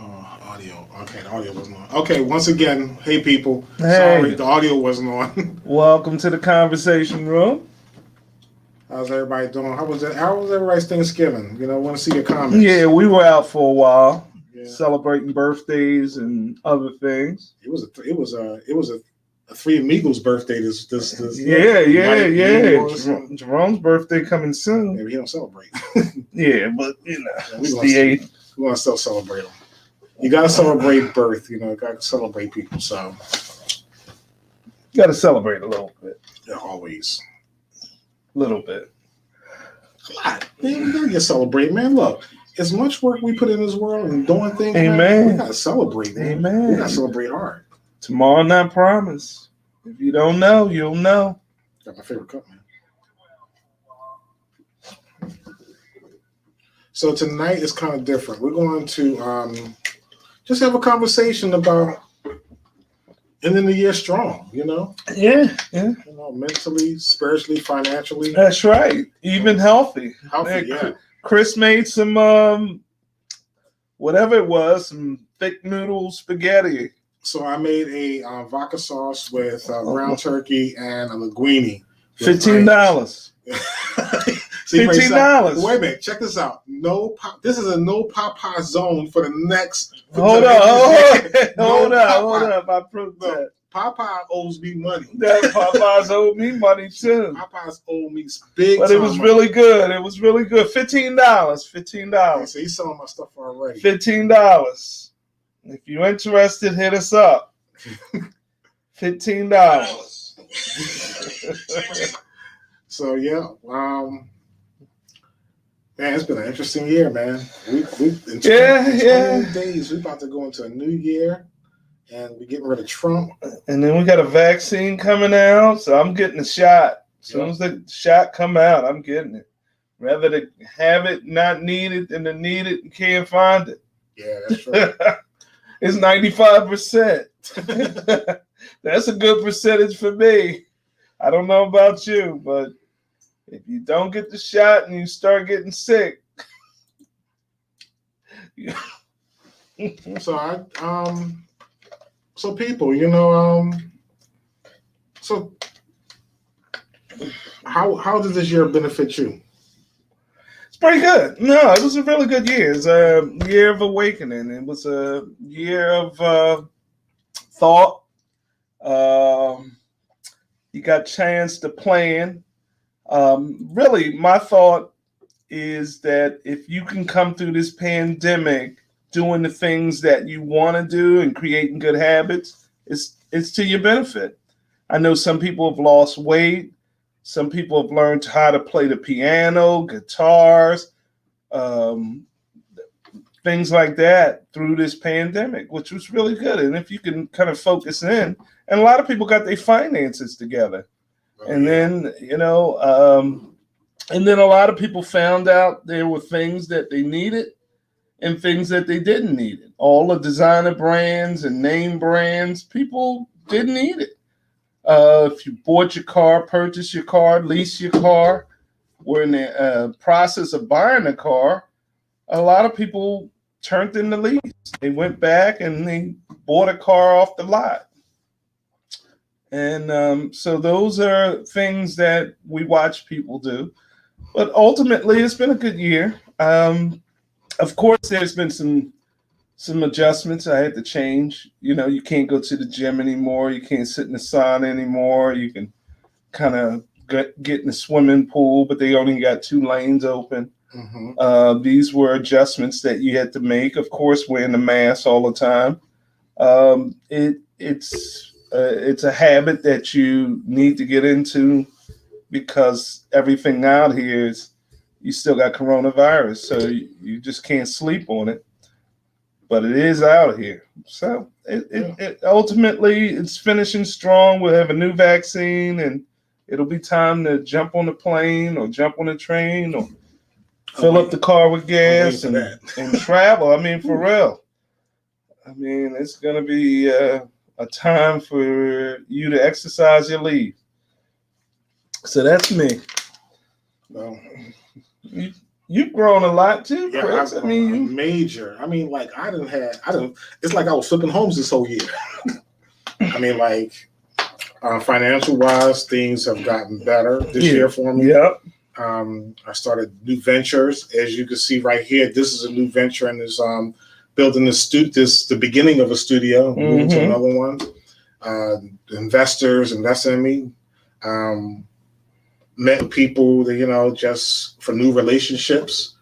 Audio. Okay, the audio wasn't on. Okay, once again, hey people. Sorry, Hey, the audio wasn't on. welcome to the conversation room. How's everybody doing? How was everybody's Thanksgiving? Want to see your comments. Yeah, we were out for a while Yeah, celebrating birthdays and other things. it was a Three Amigos birthday. This Yeah, yeah, Mike, me, yeah. Morris, and Jerome's birthday coming soon. maybe he don't celebrate. Yeah, but Yeah, it's the 8th. we gonna still celebrate him. You gotta celebrate birth. Gotta celebrate people. So Got to celebrate a little bit. yeah, always. Little bit. Man, we gotta get celebrate, man. Look, as much work we put in this world and doing things, man, Amen. we gotta celebrate, man. Amen. We gotta celebrate hard. Tomorrow not promise. If you don't know, you'll know. Got my favorite cup, man. So tonight is kind of different. We're going to just have a conversation about ending the year strong. Yeah. Mentally, spiritually, financially. That's right. Even healthy. Healthy, yeah. Chris made some whatever it was, some thick noodle spaghetti. So I made a vodka sauce with ground turkey and a linguine. $15. $15. Wait a minute, check this out. This is a no Popeye zone for the next. Hold up. I proved that. Popeye owes me money. That Popeyes owed me money too. Popeyes owe me big. But it was really good. It was really good. $15. $15. So he's selling my stuff already. $15. If you're interested, hit us up. $15. So yeah, man, it's been an interesting year, man. We in 20 days we're about to go into a new year, and we're getting rid of Trump. And then we got a vaccine coming out, so I'm getting a shot. As soon as the shot come out, I'm getting it. Rather to have it not need it than to need it and can't find it. Yeah, that's right. It's 95%. That's a good percentage for me. I don't know about you, but if you don't get the shot and you start getting sick. So so people, so how did this year benefit you? It's pretty good. No, it was a really good year. It was a year of awakening. It was a year of thought. You got chance to plan. Really, my thought is that if you can come through this pandemic doing the things that you want to do and creating good habits, it's to your benefit. I know some people have lost weight. Some people have learned how to play the piano, guitars, things like that through this pandemic, which was really good. And if you can kind of focus in, and a lot of people got their finances together. And then, and then a lot of people found out there were things that they needed and things that they didn't need. All the designer brands and name brands, people didn't need it. If you bought your car, purchased your car, leased your car, were in the process of buying a car, a lot of people turned in the lease. They went back and they bought a car off the lot. And so those are things that we watch people do. But ultimately, it's been a good year. Of course, there's been some adjustments I had to change. You can't go to the gym anymore. You can't sit in the sauna anymore. You can kind of get in the swimming pool, but they only got 2 lanes open. Mm-hmm. These were adjustments that you had to make. Of course, wearing the mask all the time. It's a habit that you need to get into because everything out here is you still got coronavirus, so you just can't sleep on it. But it is out here. So it ultimately it's finishing strong. We'll have a new vaccine and it'll be time to jump on the plane or jump on the train or fill up the car with gas and travel. I mean, for real. I mean, it's going to be a time for you to exercise your leave. So that's me. Well, You've grown a lot too, Yeah, Chris. I mean, major. I mean, like I didn't. It's like I was flipping homes this whole year. I mean, like financial wise, things have gotten better this year for me. Yep. I started new ventures, as you can see right here. This is a new venture, and is building the beginning of a studio, moving to another one. Investors invested in me. Met people that just for new relationships.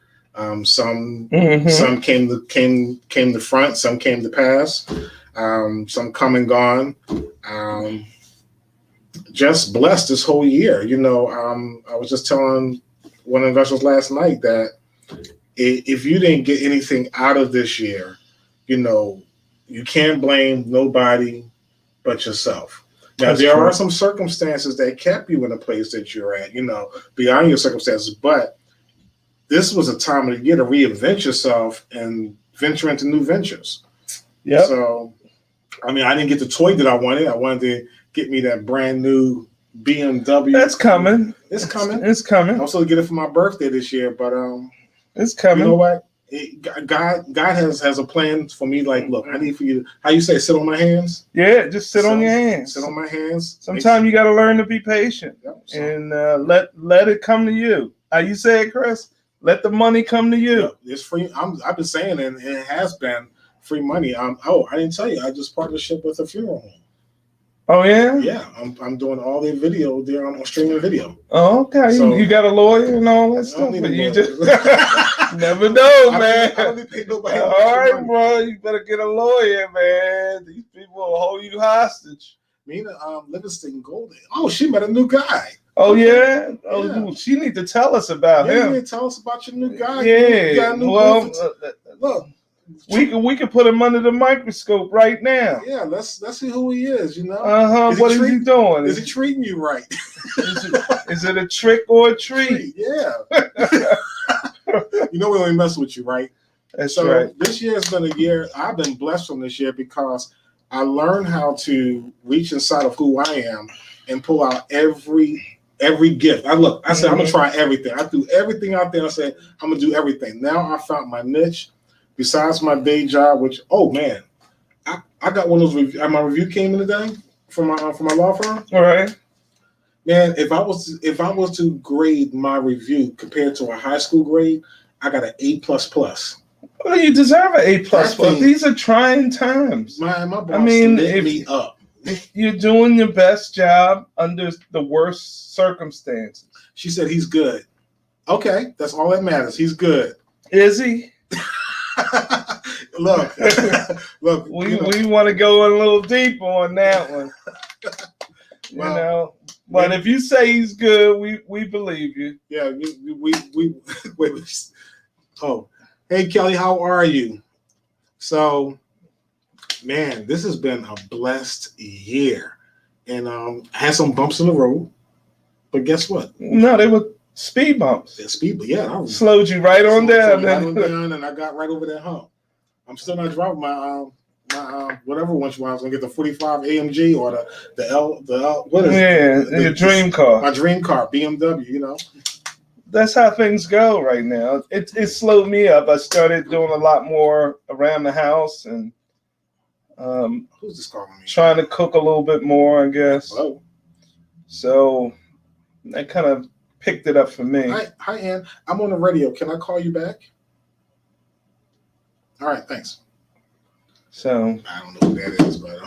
Some came to front, some came to pass. Some come and gone. Just blessed this whole year. I was just telling one of the investors last night that if you didn't get anything out of this year, you can't blame nobody but yourself. Now, there are some circumstances that kept you in the place that you're at, beyond your circumstances, but this was a time of the year to reinvent yourself and venture into new ventures. Yeah. So, I mean, I didn't get the toy that I wanted. I wanted to get me that brand new BMW. That's coming. It's coming. It's coming. I'm supposed to get it for my birthday this year, but it's coming. You know what? God has a plan for me. Like, look, I need for you to, how you say, sit on my hands? Yeah, just sit on your hands. Sit on my hands. Sometimes you got to learn to be patient and let it come to you. How you say it, Chris? Let the money come to you. Yeah, it's free. I've been saying it, and it has been free money. I didn't tell you. I just partnership with a funeral home. Oh yeah. Yeah, I'm doing all their video. They're on streaming video. Oh, okay. So, you got a lawyer and all that stuff, but you just never know, man. I don't pay nobody. All right, bro. You better get a lawyer, man. These people will hold you hostage. Mina Livingston Golden. Oh, she met a new guy. Oh yeah. Oh, yeah. She need to tell us about him. You need to tell us about your new guy. Yeah. Look. We can put him under the microscope right now. Yeah, let's see who he is. What is he doing? Is he treating you right? is it a trick or a treat? Yeah. We only mess with you, right? That's right. This year has been a year. I've been blessed from this year because I learned how to reach inside of who I am and pull out every gift. I said I'm gonna try everything. I threw everything out there. I said I'm gonna do everything. Now I found my niche. Besides my day job, which I got one of those reviews. My review came in today from my law firm. All right, man. If I was to grade my review compared to a high school grade, I got an A++. Well, you deserve an A++. These are trying times. My boss lit me up. If you're doing your best job under the worst circumstances. She said he's good. Okay, that's all that matters. He's good. Is he? Look. We want to go a little deeper on that one. But if you say he's good, we believe you. Yeah, we wait. Oh, hey Kelly, how are you? So, man, this has been a blessed year, and I had some bumps in the road, but guess what? No, they were speed bumps. Yeah, speed, but yeah, slowed you right on down. And I got right over that hump. I'm still not driving my whatever one I was gonna get the 45 AMG or the L. What is it? Your dream car. My dream car, BMW. That's how things go right now. It slowed me up. I started doing a lot more around the house and who's this calling me? Trying to cook a little bit more, I guess. Hello. So that kind of picked it up for me. Hi, Ann. I'm on the radio. Can I call you back? All right, thanks. So I don't know who that is, but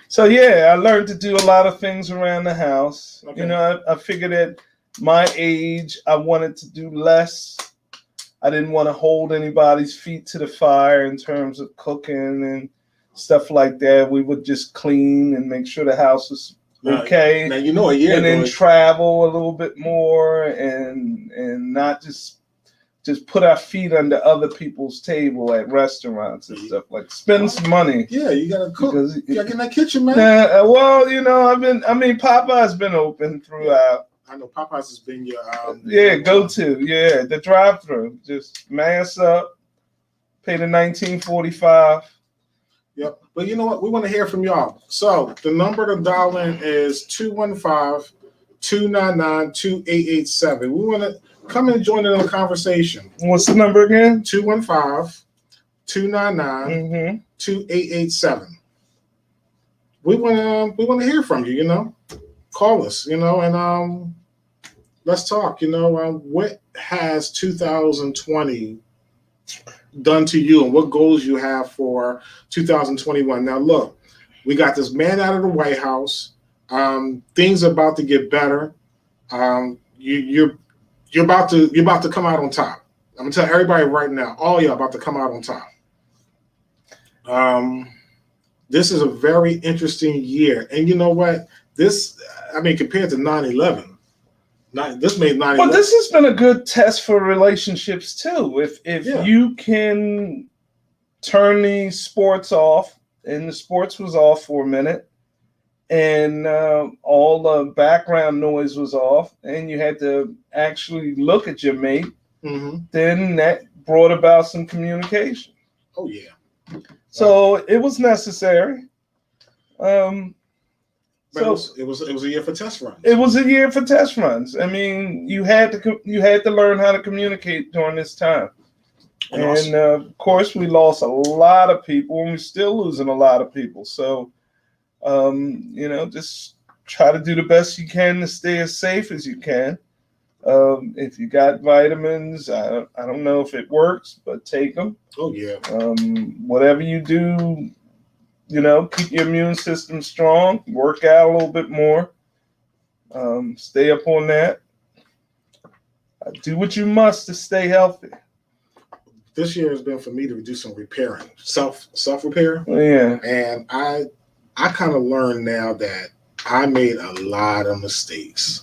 so yeah, I learned to do a lot of things around the house. Okay. I figured at my age, I wanted to do less. I didn't want to hold anybody's feet to the fire in terms of cooking and stuff like that. We would just clean and make sure the house was okay. Now a year and then travel a little bit more and not just put our feet under other people's table at restaurants and stuff. Like spend some money. Yeah, you gotta cook. You gotta get in that kitchen, man. Popeye's been open throughout. I know Popeyes has been your the drive-through. Just mass up, pay the $19.45. Yep. But you know what? We want to hear from y'all. So the number to dial in is 215-299-2887. come and join in the conversation. What's the number again? 215-299-2887. We want to hear from you. Call us. And let's talk. What has 2020 done to you, and what goals you have for 2021? Now, look, we got this man out of the White House. Things are about to get better. You're about to come out on top. I'm gonna tell everybody right now, all y'all about to come out on top. This is a very interesting year, and you know what? Compared to 9/11. This made 9/11. Well, this has been a good test for relationships too. If you can turn the sports off, and the sports was off for a minute, and all the background noise was off, and you had to actually look at your mate, then that brought about some communication. Oh yeah. So it was necessary. It was a year for test runs. It was a year for test runs. I mean, you had to learn how to communicate during this time. And of course, we lost a lot of people, and we're still losing a lot of people. So, just try to do the best you can to stay as safe as you can. If you got vitamins, I don't know if it works, but take them. Oh yeah. Whatever you do, keep your immune system strong. Work out a little bit more. Stay up on that. Do what you must to stay healthy. This year has been for me to do some repairing, self repair. Yeah. And I kind of learned now that I made a lot of mistakes,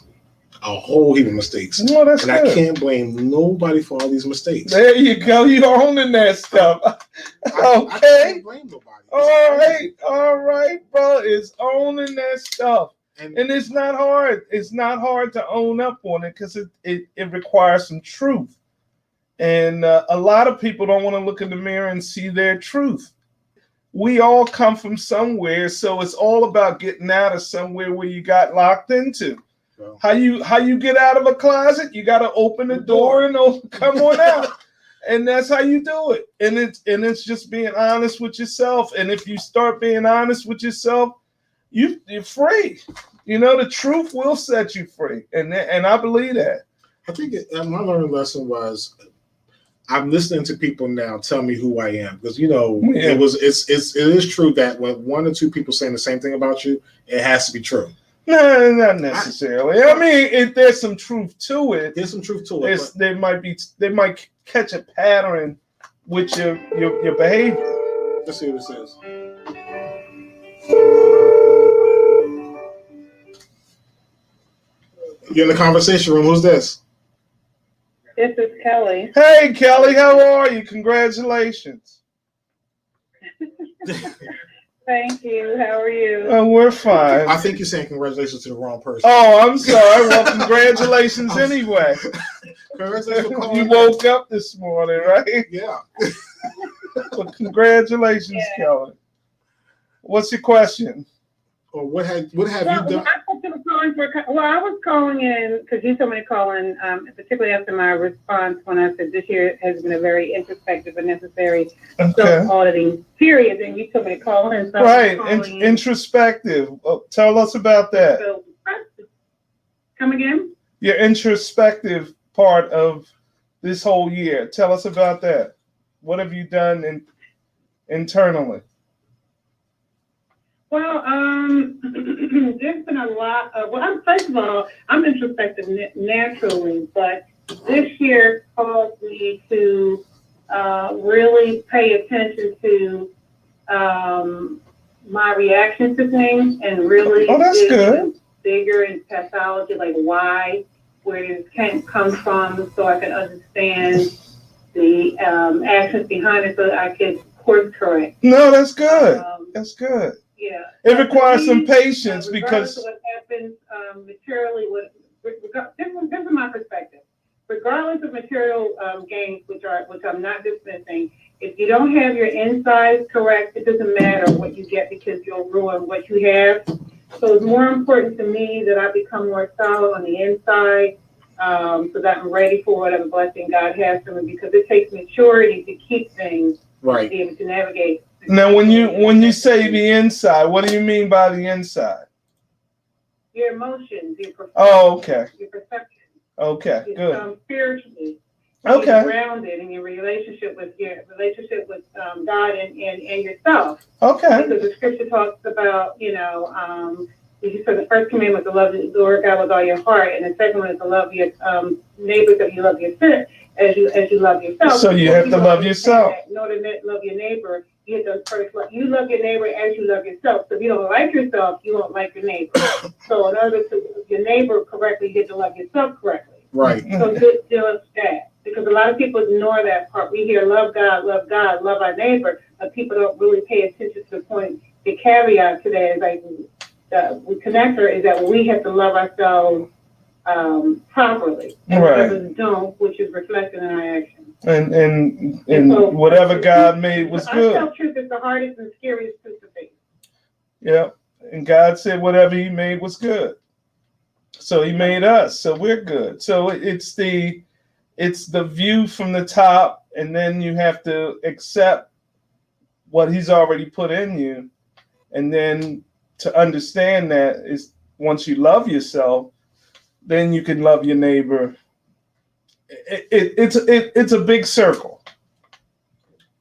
a whole heap of mistakes. No, that's and good. I can't blame nobody for all these mistakes. There you go. You're owning that stuff. Okay. I can't blame nobody. All right, bro. It's owning that stuff. And it's not hard. It's not hard to own up on it because it requires some truth. And a lot of people don't want to look in the mirror and see their truth. We all come from somewhere, so it's all about getting out of somewhere where you got locked into. So, how you get out of a closet? You got to open the door and come on out. And that's how you do it. And it's just being honest with yourself. And if you start being honest with yourself, you're free. The truth will set you free. And I believe that. I think my learning lesson was I'm listening to people now tell me who I am because it is true that when one or two people saying the same thing about you, it has to be true. No, not necessarily. There's some truth to it. There's some truth to it. They might catch a pattern with your behavior. Let's see what it says. You're in the conversation room. Who's this? This is Kelly. Hey, Kelly, how are you? Congratulations. Thank you. How are you? Oh, we're fine. I think you're saying congratulations to the wrong person. Oh, I'm sorry. Well, congratulations anyway. Congratulations for calling. You woke up this morning, right? Yeah. Well, congratulations, Kelly. What's your question? Or what have you done? I was calling in because you told me to call in, particularly after my response when I said this year has been a very introspective and necessary self-auditing period, and you told me to call in. So right, introspective. Tell us about that. So, come again? Your introspective part of this whole year. Tell us about that. What have you done internally? Well, there's been a lot of, first of all, I'm introspective naturally, but this year caused me to really pay attention to my reaction to things and really dig bigger in pathology, like where it comes from, so I can understand the actions behind it so that I could course correct. No, that's good. That's good. Yeah, it requires some patience because what happens materially. This is my perspective. Regardless of material gains, which I'm not dismissing, if you don't have your insides correct, it doesn't matter what you get because you'll ruin what you have. So it's more important to me that I become more solid on the inside so that I'm ready for whatever blessing God has for me, because it takes maturity to keep things, to Right. be able to navigate. Now, when you say the inside, what do you mean by the inside? Your emotions, your perception. Oh, okay. Your perception. Okay, good. Spiritually. Okay. Being grounded in your relationship with God and yourself. Okay. Because the scripture talks about, so the first commandment was to love the Lord God with all your heart, and the second one is to love your neighbors as you love yourself, as you love yourself. So you have to love yourself. In order to love your neighbor, you have to first you love your neighbor as you love yourself. So if you don't like yourself, you won't like your neighbor. So in order to love your neighbor correctly, you have to love yourself correctly. Right. So just do that. Because a lot of people ignore that part. We hear love God, love our neighbor, but people don't really pay attention to the point. The caveat to that is like the connector is that we have to love ourselves properly, and Right. others don't, which is reflected in our actions. And so, whatever God made was good. Our self-truth is the hardest and scariest truth to face. Yeah. And God said whatever he made was good. So he made us, so we're good. So it's the view from the top, and then you have to accept what he's already put in you. And then to understand that is once you love yourself, then you can love your neighbor. It's a big circle.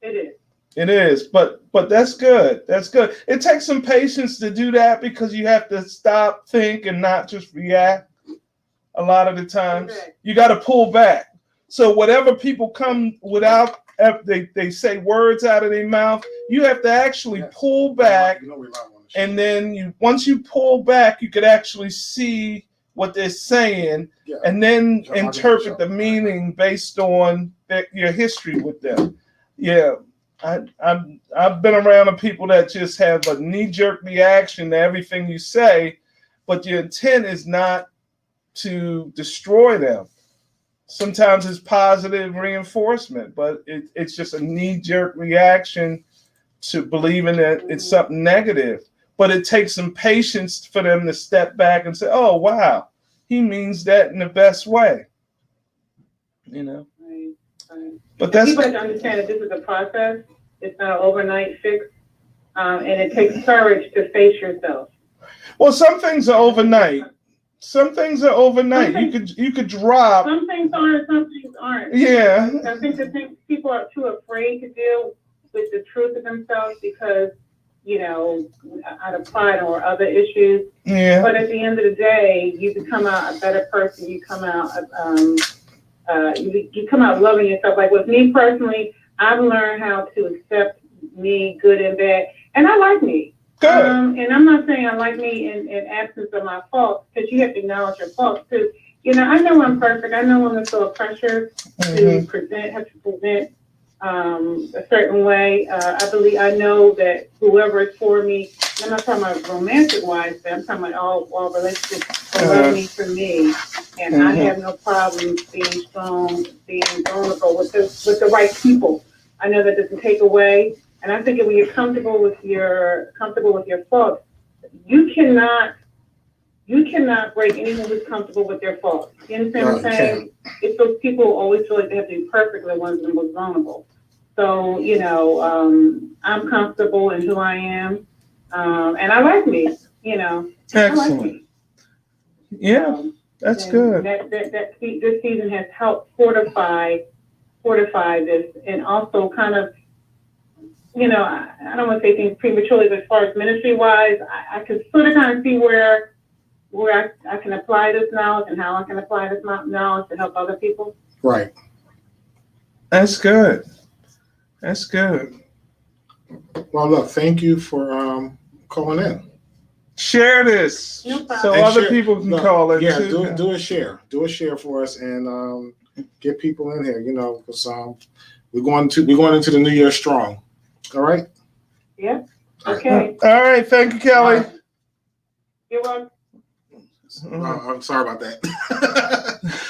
It is. It is, but that's good. That's good. It takes some patience to do that because you have to stop, think, and not just react. A lot of the times, you got to pull back. So whatever people come without, they say words out of their mouth. You have to actually pull back, and then once you pull back, you could actually see what they're saying, and then interpret the meaning based on your history with them. Yeah. I've been around the people that just have a knee-jerk reaction to everything you say, but your intent is not to destroy them. Sometimes it's positive reinforcement, but it's just a knee-jerk reaction to believing that it's something negative. But it takes some patience for them to step back and say, oh, wow, he means that in the best way. Right. But that's people have to understand that this is a process. It's not an overnight fix, and it takes courage to face yourself. Well, some things are overnight. Some things are overnight. You could drop. Some things are, some things aren't. Yeah. I think the thing people are too afraid to deal with the truth of themselves because out of pride or other issues. Yeah. But at the end of the day, you become out a better person. You come out. You come out loving yourself. Like with me personally, I've learned how to accept me, good and bad, and I like me. Good. And I'm not saying I like me in absence of my faults, because you have to acknowledge your faults. Because I know I'm perfect. I know I'm under pressure to present a certain way. I know that whoever is for me. I'm not talking about romantic wise, but I'm talking about all relationships love me for me, and I have no problem being strong, being vulnerable with the right people. I know that doesn't take away, and I think when you're comfortable with your faults, you cannot break anyone who's comfortable with their faults. You understand what I'm saying? It's those people who always feel like they have to be perfect, the ones that are most vulnerable. So I'm comfortable in who I am. And I like me, Excellent. I like me. Yeah, that's good. This season has helped fortify this, and also kind of, I don't want to say things prematurely, but as far as ministry wise, I can sort of kind of see where I can apply this knowledge and how I can apply this knowledge to help other people. Right. That's good. That's good. Well, look, thank you for calling in. Share this No problem. so And other share- people can no, call in Yeah, too. do a share. Do a share for us and get people in here, because we're going into the new year strong. All right? Yeah. Okay. All right. Thank you, Kelly. All right. You're welcome. I'm sorry about that.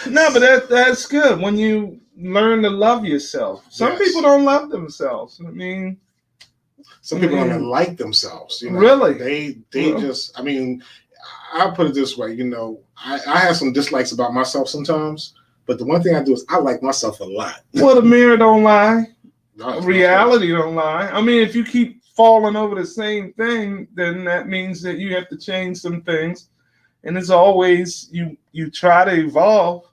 No, but that's good when you learn to love yourself. Some Yes. people don't love themselves. I mean, Some people don't even like themselves. Really? They Well. just, I'll put it this way. I have some dislikes about myself sometimes, but the one thing I do is I like myself a lot. Well, the mirror don't lie. No, Reality don't lie. I mean, if you keep falling over the same thing, then that means that you have to change some things. And as always, you try to evolve.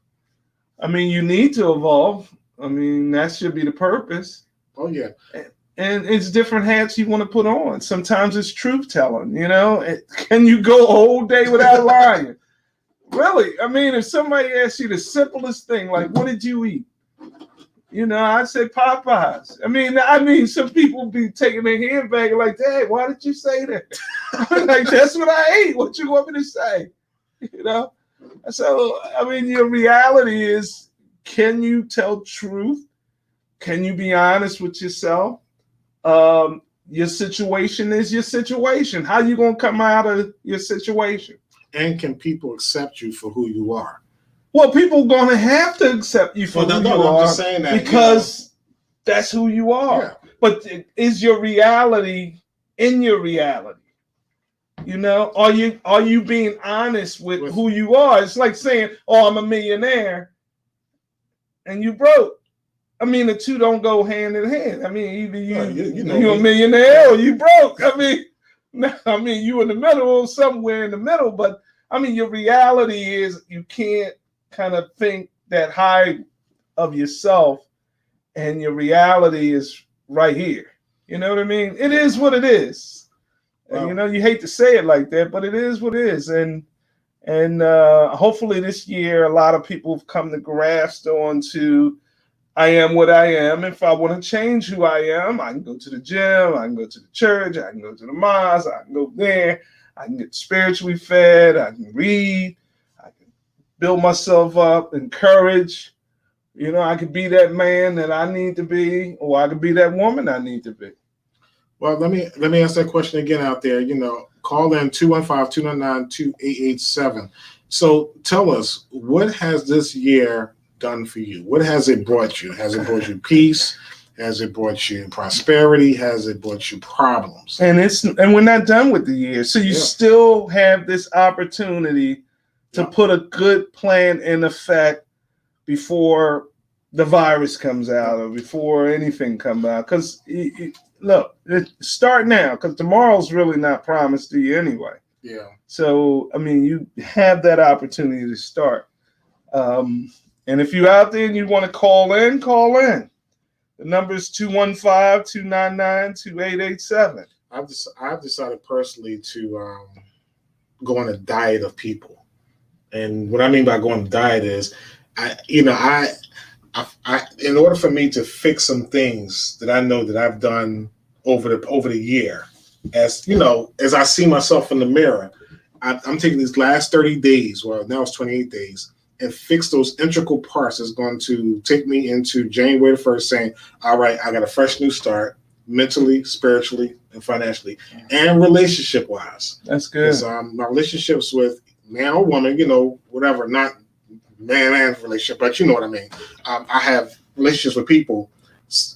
I mean, you need to evolve. I mean, that should be the purpose. Oh yeah. And it's different hats you want to put on. Sometimes it's truth telling, Can you go a whole day without lying? Really? I mean, if somebody asks you the simplest thing, like, what did you eat? I say Popeyes. I mean, some people be taking their hand back and like, Dad, why did you say that? I'm like, that's what I ate. What you want me to say? So, I mean, your reality is, can you tell truth? Can you be honest with yourself? Your situation is your situation. How you going to come out of your situation? And can people accept you for who you are? Well, people going to have to accept you for who you are. I'm just saying that because that's who you are. Yeah. But is your reality in your reality? Are you being honest with who you are? It's like saying, "Oh, I'm a millionaire," and you broke. I mean, the two don't go hand in hand. I mean, either you're a millionaire or you broke. I mean, you in the middle or somewhere in the middle. But I mean, your reality is you can't kind of think that high of yourself, and your reality is right here. You know what I mean? It is what it is. And, you hate to say it like that, but it is what it is. And hopefully this year, a lot of people have come to grasp onto I am what I am. If I want to change who I am, I can go to the gym, I can go to the church, I can go to the mosque, I can go there, I can get spiritually fed, I can read, I can build myself up, encourage. I could be that man that I need to be, or I could be that woman I need to be. Well, let me ask that question again out there. Call in 215-299-2887. So tell us, what has this year done for you? What has it brought you? Has it brought you peace? Has it brought you prosperity? Has it brought you problems? And we're not done with the year. So you still have this opportunity to put a good plan in effect before the virus comes out or before anything comes out. Because look, start now, because tomorrow's really not promised to you anyway. Yeah. So, I mean, you have that opportunity to start. And if you're out there and you want to call in. The number is 215-299-2887. I've decided personally to go on a diet of people. And what I mean by going on a diet is, I in order for me to fix some things that I know that I've done over the year, as I see myself in the mirror, I'm taking these last 30 days, well, now it's 28 days, and fix those integral parts that's going to take me into January 1st saying, all right, I got a fresh new start, mentally, spiritually, and financially, and relationship-wise. That's good. My relationships with man or woman, whatever, not man relationship, but you know what I mean. I have relationships with people.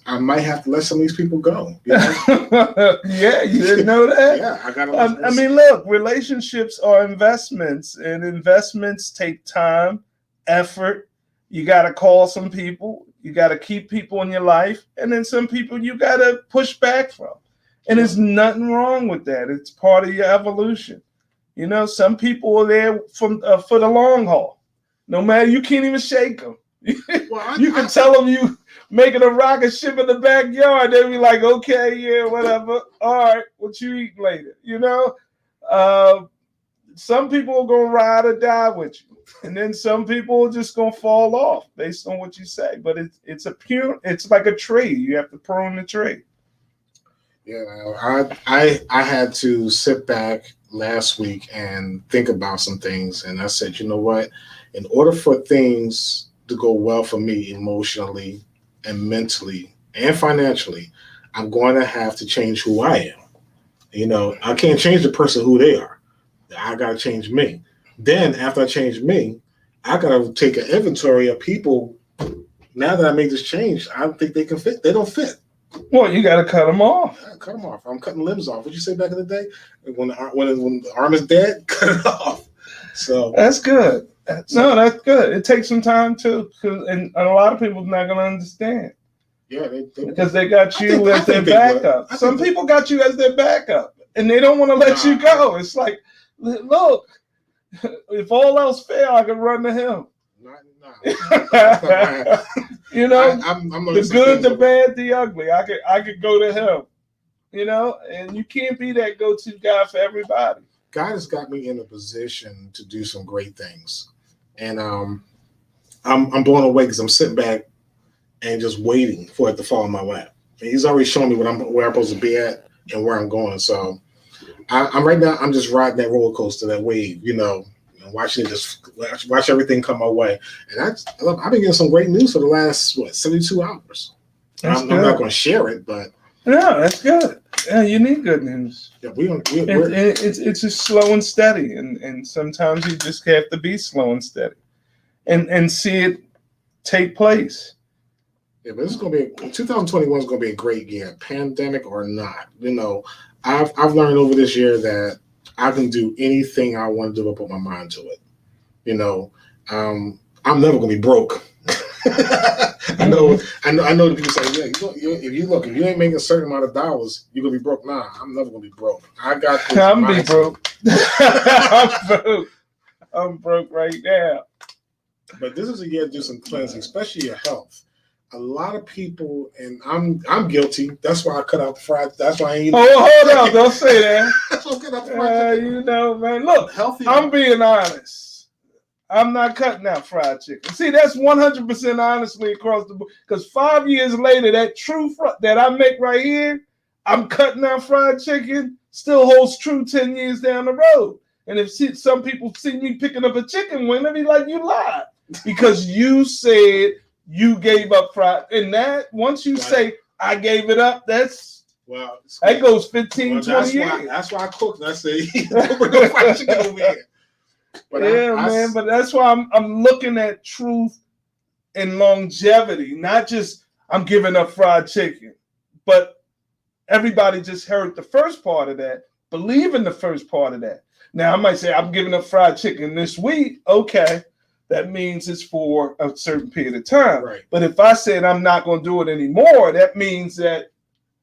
I might have to let some of these people go. Yeah, you didn't know that? Yeah, I got to. I mean, look, relationships are investments, and investments take time, effort. You got to call some people. You got to keep people in your life, and then some people you got to push back from. And there's nothing wrong with that. It's part of your evolution. Some people are there for the long haul. No matter, you can't even shake them. Well, you can tell them you making a rocket ship in the backyard. They'll be like, okay, yeah, whatever. All right, what you eat later? Some people are going to ride or die with you. And then some people are just going to fall off based on what you say. But it's like a tree. You have to prune the tree. Yeah, I had to sit back last week and think about some things. And I said, you know what? In order for things to go well for me emotionally and mentally and financially, I'm going to have to change who I am. I can't change the person who they are. I got to change me. Then after I change me, I got to take an inventory of people. Now that I made this change, I don't think they can fit. They don't fit. Well, you got to cut them off. Yeah, cut them off. I'm cutting limbs off. What you say back in the day? When the arm is dead, cut it off. So That's good. No, that's good. It takes some time too, and a lot of people are not going to understand. yeah, Because they got you I as their think they would. backup. I Some think people got you as their backup, and they don't want to let you go. It's like, look, if all else fail, I can run to him. Nah. You know, I'm the good, the bad, the ugly. I could go to him. You know, and you can't be that go-to guy for everybody. God has got me in a position to do some great things, and I'm blown away because I'm sitting back and just waiting for it to fall in my lap. And He's already shown me where I'm supposed to be at and where I'm going. So I'm right now. I'm just riding that roller coaster, that wave, and watching it just watch everything come my way. And I've been getting some great news for the last 72 hours. I'm not going to share it, but yeah, that's good. Yeah, you need good news. yeah, It's just slow and steady, and sometimes you just have to be slow and steady, and see it take place. Yeah, but it's going to be 2021 is going to be a great year, pandemic or not. I've learned over this year that I can do anything I want to do. I put my mind to it. I'm never going to be broke. I know the people say, yeah, if you ain't making a certain amount of dollars, you're gonna be broke. Nah, I'm never gonna be broke. I got this. I'm be broke. I'm broke right now. But this is a year to do some cleansing, especially your health. A lot of people, and I'm guilty. That's why I cut out the fried. That's why I ain't. Oh, hold on! Don't say that. That's why I cut out the fried chicken. Man. Look, Healthy. I'm being honest. I'm not cutting out fried chicken. See, that's 100% honestly across the board. Because 5 years later, that that I make right here, I'm cutting out fried chicken, still holds true 10 years down the road. And if some people see me picking up a chicken wing, they'll be like, you lied. Because you said you gave up fried. And that, once you say, I gave it up, that goes 15, 20 years. That's why I cooked. And I say, don't bring no fried chicken over here. But man, but that's why I'm looking at truth and longevity, not just I'm giving up fried chicken, but everybody just heard the first part of that, believe in the first part of that. Now I might say I'm giving up fried chicken this week. Okay, that means it's for a certain period of time. Right. But if I said I'm not going to do it anymore, that means that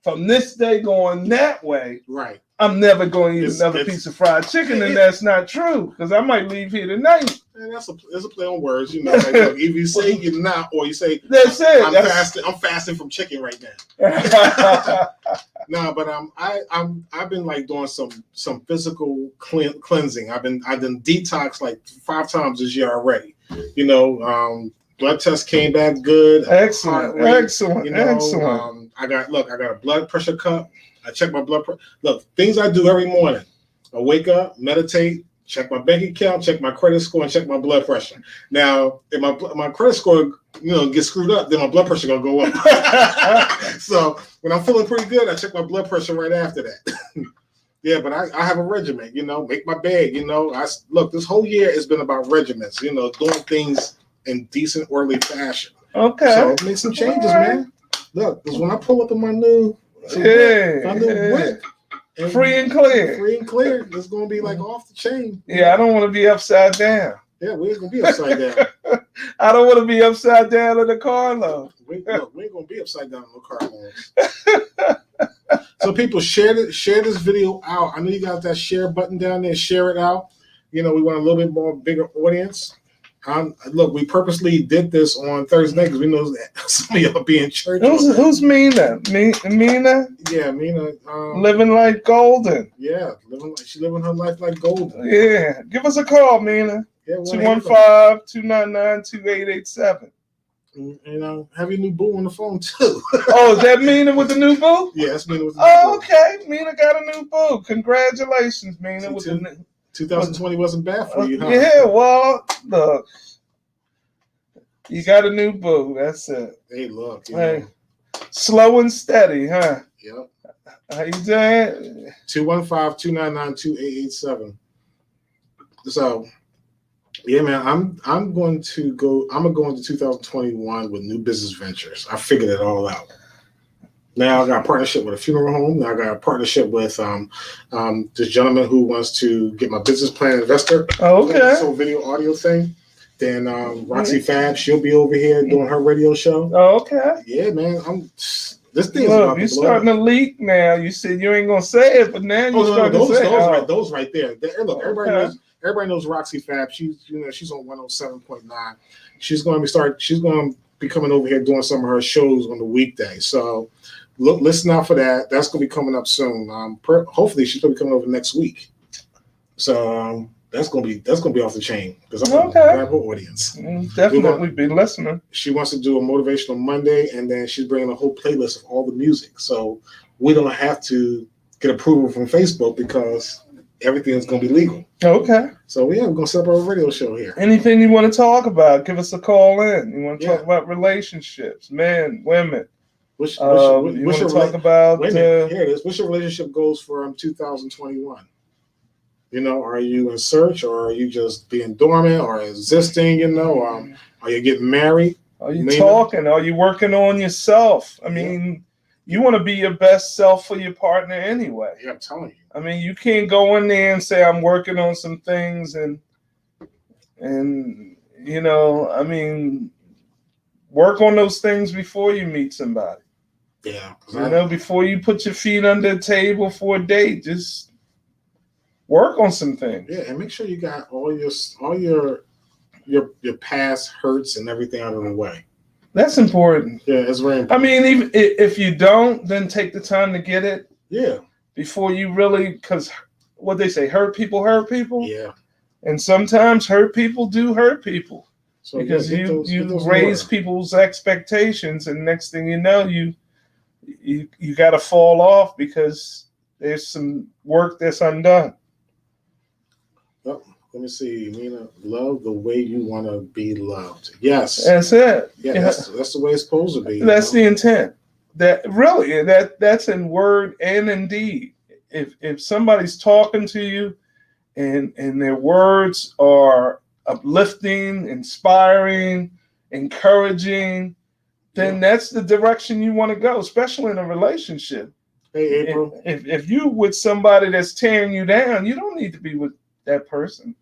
from this day going that way, right, I'm never going to eat another piece of fried chicken, and that's not true because I might leave here tonight. And there's a play on words, Like, look, if you say you're not, or you say that's it. Fasting. I'm fasting from chicken right now. No, but I've been like doing some physical cleansing. I've done detox like 5 times this year already. Blood test came back good. Excellent. I got a blood pressure cup. I check my blood pressure. Look, things I do every morning. I wake up, meditate, check my bank account, check my credit score, and check my blood pressure. Now, if my credit score, gets screwed up, then my blood pressure gonna go up. So when I'm feeling pretty good, I check my blood pressure right after that. Yeah, but I have a regimen. Make my bed. Look, this whole year has been about regimens. Doing things in decent, orderly fashion. Okay. So make some changes, man. Look, because when I pull up in my new whip, free and clear, it's gonna be like off the chain. Yeah, I don't want to be upside down. Yeah, we ain't gonna be upside down. I don't want to be upside down in the car load. We ain't gonna be upside down in the car loads. So people share this video out. I know you got that share button down there. Share it out. We want a little bit more bigger audience. Look, we purposely did this on Thursday because we know that some of y'all be in church. Who's Mina? Mina? Yeah, Mina. Living like golden. Yeah, she's living her life like golden. Yeah, give us a call, Mina. Yeah, 215-299-2887. Have your new boo on the phone too. Oh, is that Mina with the new boo? Yeah, that's Mina with the new boo. Okay, Mina got a new boo. Congratulations, Mina. 2020 wasn't bad for you, huh? Yeah, well, look, you got a new boo. That's it. Hey, look. Slow and steady, huh? Yep. How you doing? 215-299-2887. So, yeah, man, I'm going to go into 2021 with new business ventures. I figured it all out. Now I got a partnership with a funeral home. Now I got a partnership with this gentleman who wants to get my business plan investor. Okay. So video audio thing. Then Roxy Fab, she'll be over here doing her radio show. Okay. Yeah, man. This thing is Look, about you're to blow starting up. to leak now. You said you ain't gonna say it, but now you're starting to say it. Those right there. Look, Okay. everybody knows Roxy Fab. She's on 107.9. She's going to be coming over here doing some of her shows on the weekday. So listen out for that. That's going to be coming up soon. Hopefully she's going to be coming over next week. So that's going to be off the chain because I'm going to grab her audience. Definitely be listening. She wants to do a motivational Monday, and then she's bringing a whole playlist of all the music. So we don't have to get approval from Facebook because everything is going to be legal. Okay. So yeah, we're going to set up our radio show here. Anything you want to talk about, give us a call in. You want to talk about relationships, men, women. You want to talk about... Wait a minute, here it is. What's your relationship goals for 2021? Are you in search, or are you just being dormant or existing? Are you getting married? Are you talking? Are you working on yourself? I mean, you want to be your best self for your partner anyway. Yeah, I'm telling you. I mean, you can't go in there and say, I'm working on some things and work on those things before you meet somebody. Yeah. Before you put your feet under the table for a date, just work on some things. Yeah, and make sure you got all your past hurts and everything out of the way. That's important. Yeah, it's very important. I mean, even if you don't, then take the time to get it. Yeah. Before you really, because what they say, hurt people hurt people. Yeah. And sometimes hurt people do hurt people. So because you raise people's expectations, and next thing you know, you got to fall off because there's some work that's undone. Well, let me see, Nina. Love the way you want to be loved. Yes, that's it. Yeah, that's the way it's supposed to be. That's the intent. That's in word and in deed. If somebody's talking to you, and their words are uplifting, inspiring, encouraging, then that's the direction you want to go, especially in a relationship. Hey, April. If you with somebody that's tearing you down, you don't need to be with that person,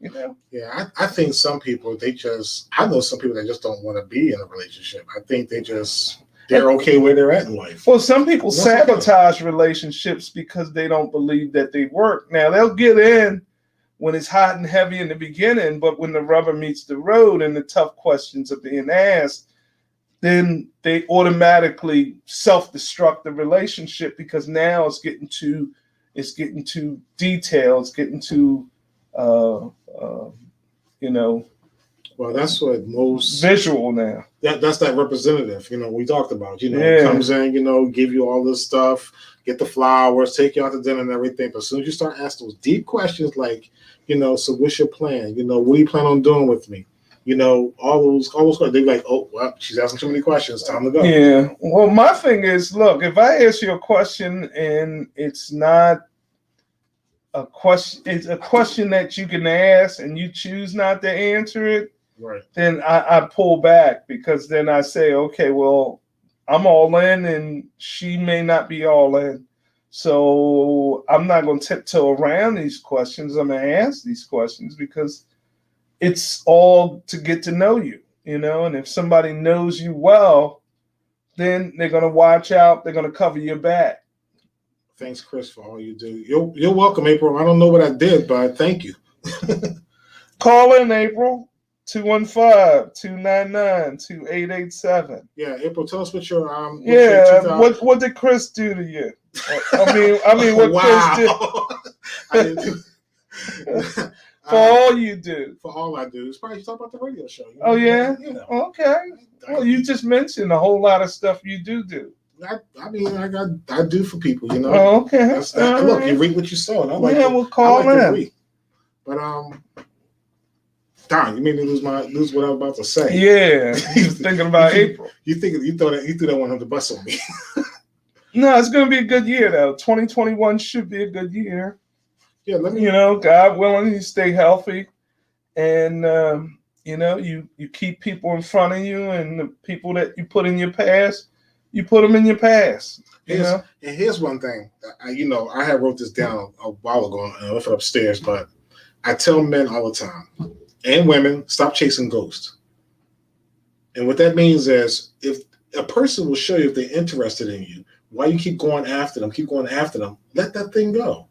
Yeah, I think some people, I know some people that just don't want to be in a relationship. I think they're okay where they're at in life. Well, some people sabotage relationships because they don't believe that they work. Now, they'll get in when it's hot and heavy in the beginning, but when the rubber meets the road and the tough questions are being asked, then they automatically self-destruct the relationship because now it's getting too detailed, it's getting too well, that's what most visual now. That's that representative, we talked about, comes in, give you all this stuff, get the flowers, take you out to dinner and everything. But as soon as you start asking those deep questions like, so what's your plan? What do you plan on doing with me? All those questions, they're like, oh, well, she's asking too many questions. Time to go. Yeah. Well, my thing is, look, if I ask you a question and it's not a question, it's a question that you can ask and you choose not to answer it, right? Then I pull back because then I say, okay, well, I'm all in and she may not be all in. So I'm not going to tiptoe around these questions. I'm going to ask these questions because it's all to get to know you, and if somebody knows you well, then they're going to watch out. They're going to cover your back. Thanks, Chris, for all you do. You're welcome, April. I don't know what I did, but thank you. Call in, April. 215-299-2887. Yeah, April, tell us what your what did Chris do to you? I mean what Chris did. I didn't do for all you do. For all I do. It's probably talk about the radio show. Oh yeah? Okay. Well, you just mentioned a whole lot of stuff you do. I do for people, Oh, okay. Look, right. You read what you saw. And we'll call in. But Don, you made me lose what I was about to say. Yeah, he was thinking about April. You threw that one on the bus on me. No, it's going to be a good year though. 2021 should be a good year. Yeah, God willing, you stay healthy, and you keep people in front of you, and the people that you put in your past, you put them in your past. You Here's, know? and here's one thing. I had wrote this down a while ago and I left it upstairs, but I tell men all the time and women, stop chasing ghosts. And what that means is if a person will show you if they're interested in you, why you keep going after them, let that thing go.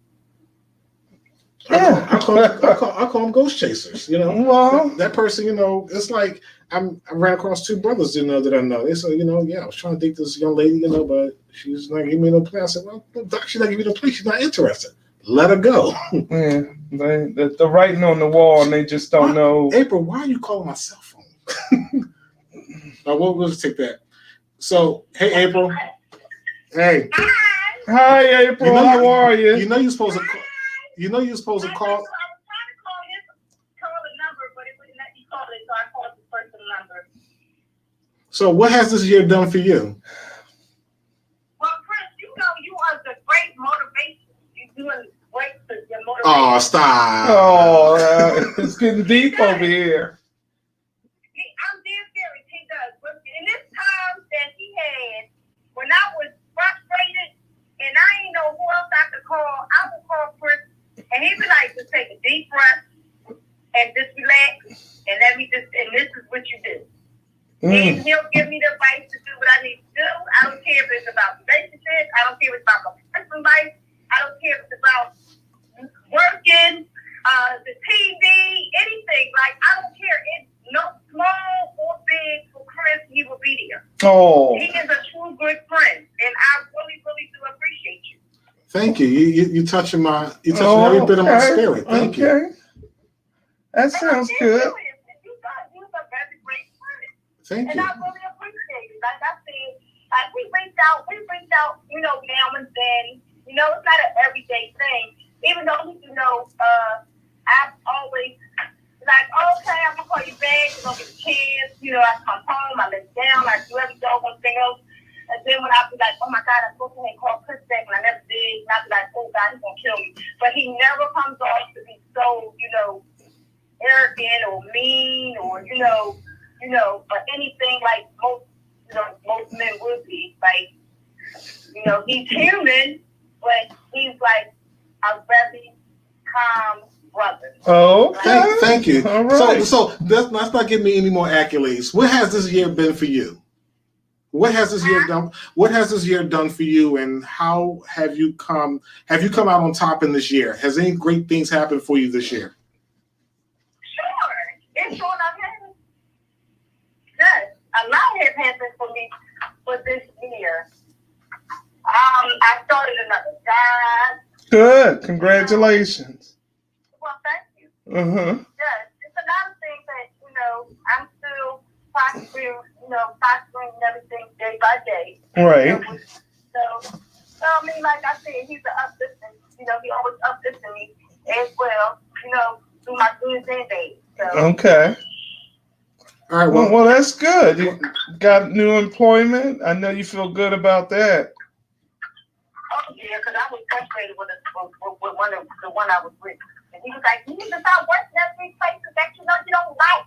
Yeah. I call them ghost chasers, you know. Well, That person, you know, it's like I ran across two brothers, you know, that I know. They said, you know, yeah, I was trying to date this young lady, you know, but she's not giving me no play. I said, well, doc, she's not giving me no play. She's not interested. Let her go. yeah, the writing on the wall, and they just don't know. April, why are you calling my cell phone? We'll just take that. So, hey, April. Hey. Hi, April. How are you? You know you're supposed to call. You know you're supposed to call. I was trying to call the number, but it wouldn't let me call it, so I called the personal number. So, what has this year done for you? Well, Chris, you know you are the great motivation. You're doing great for your motivation. Oh, stop. Oh, it's getting deep over here. I'm dead serious. He does. But in this time that he had, when I was frustrated and I didn't know who else I could call, I would call Chris, and he'd be like, just take a deep breath and just relax, and and this is what you do. And he'll give me the advice to do what I need to do. I don't care if it's about relationships. I don't care if it's about my personal life. I don't care if it's about working, the TV, anything. Like, I don't care. It's no small or big for Chris, he will be there. Oh. He is a true good friend, and I really, really do appreciate you. Thank you. You touching every bit of my spirit. Thank you. That sounds good. You're a very great friend. Thank And you. I really appreciate it. Like I said, like we reached out, you know, now and then. You know, it's not an everyday thing. Even though, you know, I've always like, okay, I'm gonna call you back, you're gonna get a chance. You know, I come home, I lay down, I do every doggone thing else. And then when I be like, oh my God, I'm supposed to call Chris back, and I never did. And I be like, oh God, he's gonna kill me. But he never comes off to be so, you know, arrogant or mean or you know, or anything like most men would be. Like, you know, he's human, but he's like a very calm brother. Oh, okay. Thank you. All right. So let's not give me any more accolades. What has this year been for you? What has this year done? What has this year done for you, and how have you come out on top in this year? Has any great things happened for you this year? Sure, it's sure enough happened. Yes, a lot has happened for me for this year. I started another job. Good. Congratulations. Well, thank you. Uh-huh. Yes, it's a lot of things that, you know, I'm still prospering and everything day by day. Right. So I mean, like I said, he's an uplifting, you know, he always uplifting me as well, you know, through my goods and days. So. Okay. All right. Well, that's good. You got new employment. I know you feel good about that. Oh, yeah, because I was frustrated with the one I was with. And he was like, you need to stop working at these places that you know you don't like.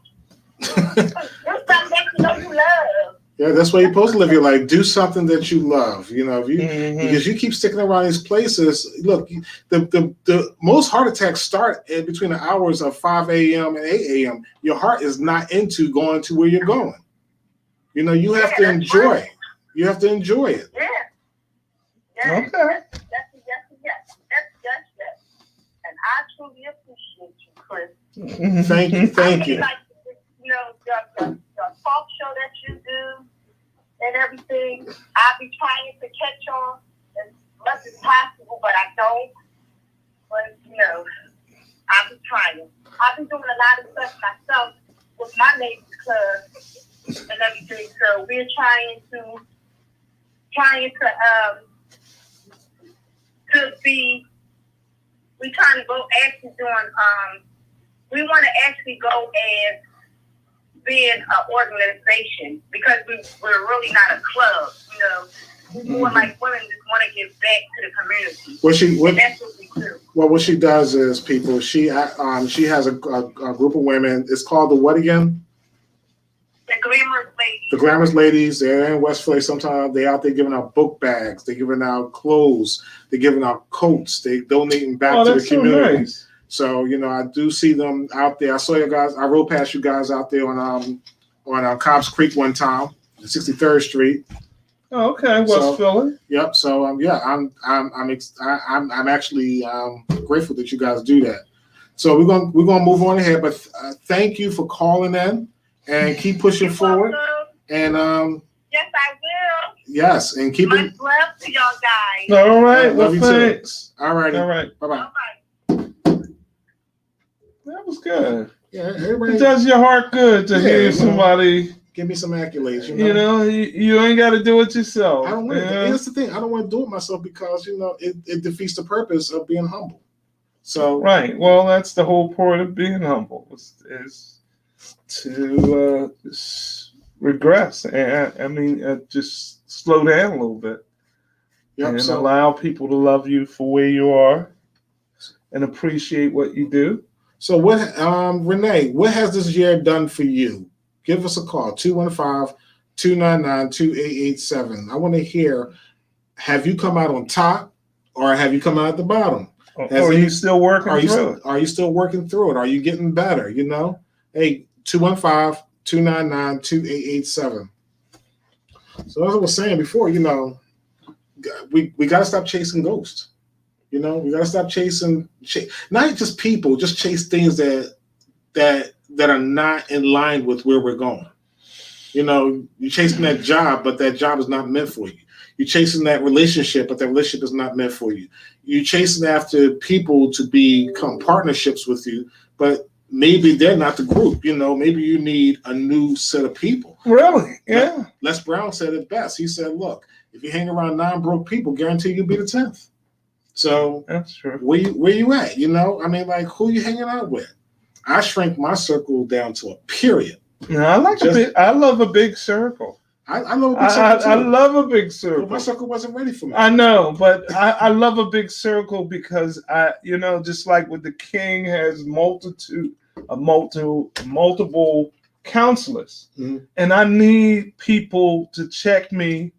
Do something that you know you love. Yeah, that's why you're supposed to live your life. Do something that you love. You know, because you keep sticking around these places. Look, the most heart attacks start between the hours of 5 a.m. and 8 a.m. Your heart is not into going to where you're going. You know, you have to enjoy. Right. You have to enjoy it. Yeah. Okay. Yes. And I truly appreciate you, Chris. Thank you. Like, you know, the talk show that you do and everything, I'll be trying to catch on as much as possible, but I don't. But, you know, I'll be trying. I've been doing a lot of stuff myself with my ladies club and everything, so we're trying to we're trying to go actually doing, we want to actually go as being an organization because we're really not a club, you know. We're more like women just want to give back to the community. And that's what we do. Well, what she does is, people, she has a group of women. It's called the what again? The Glamorous ladies. The Glamorous Ladies, they're in West Philly. Sometimes they're out there giving out book bags. They're giving out clothes. They're giving out coats. They donating back to the that's so community. nice. So, I do see them out there. I saw you guys. I rode past you guys out there on Cobbs Creek one time, 63rd Street. Oh, okay, West So- Philly. Yep. So, I'm actually grateful that you guys do that. So we're gonna move on ahead. But thank you for calling in and keep pushing forward. And Yes, I will. yes, and keep it. Much love to y'all guys. All right, well, Love you too. thanks. All righty. All right, Bye bye. Bye-bye. that was good. Yeah. It Everybody, does your heart good to Yeah, hear somebody. give me some accolades. You ain't got to do it yourself. I don't want to. Yeah. That's the thing. I don't want to do it myself because it defeats the purpose of being humble. So Right. Well, that's the whole point of being humble is to regress and just slow down a little bit yep. and So allow people to love you for where you are and appreciate what you do. so what? Renee, what has this year done for you? Give us a call 215-299-2887. I want to hear. Have you come out on top, or have you come out at the bottom? Or Has are any- you still working through it? Are you still working through it? Are you getting better? Hey, 215-299-2887. So as I was saying before, we got to stop chasing ghosts. We got to stop chasing not just people, just chase things that are not in line with where we're going. You're chasing that job, but that job is not meant for you. You're chasing that relationship, but that relationship is not meant for you. You're chasing after people to become partnerships with you, but maybe they're not the group. Maybe you need a new set of people. Really? Yeah. Les Brown said it best. He said, look, if you hang around 9 broke people, guarantee you'll be the 10th. So That's true. where you at? Who you hanging out with? I shrank my circle down to a period. Yeah, I love a big circle. I love a big circle too. I love a big But circle. my circle wasn't ready for me. I know, but I love a big circle because just like with the king has multiple counselors, Mhm. and I need people to check me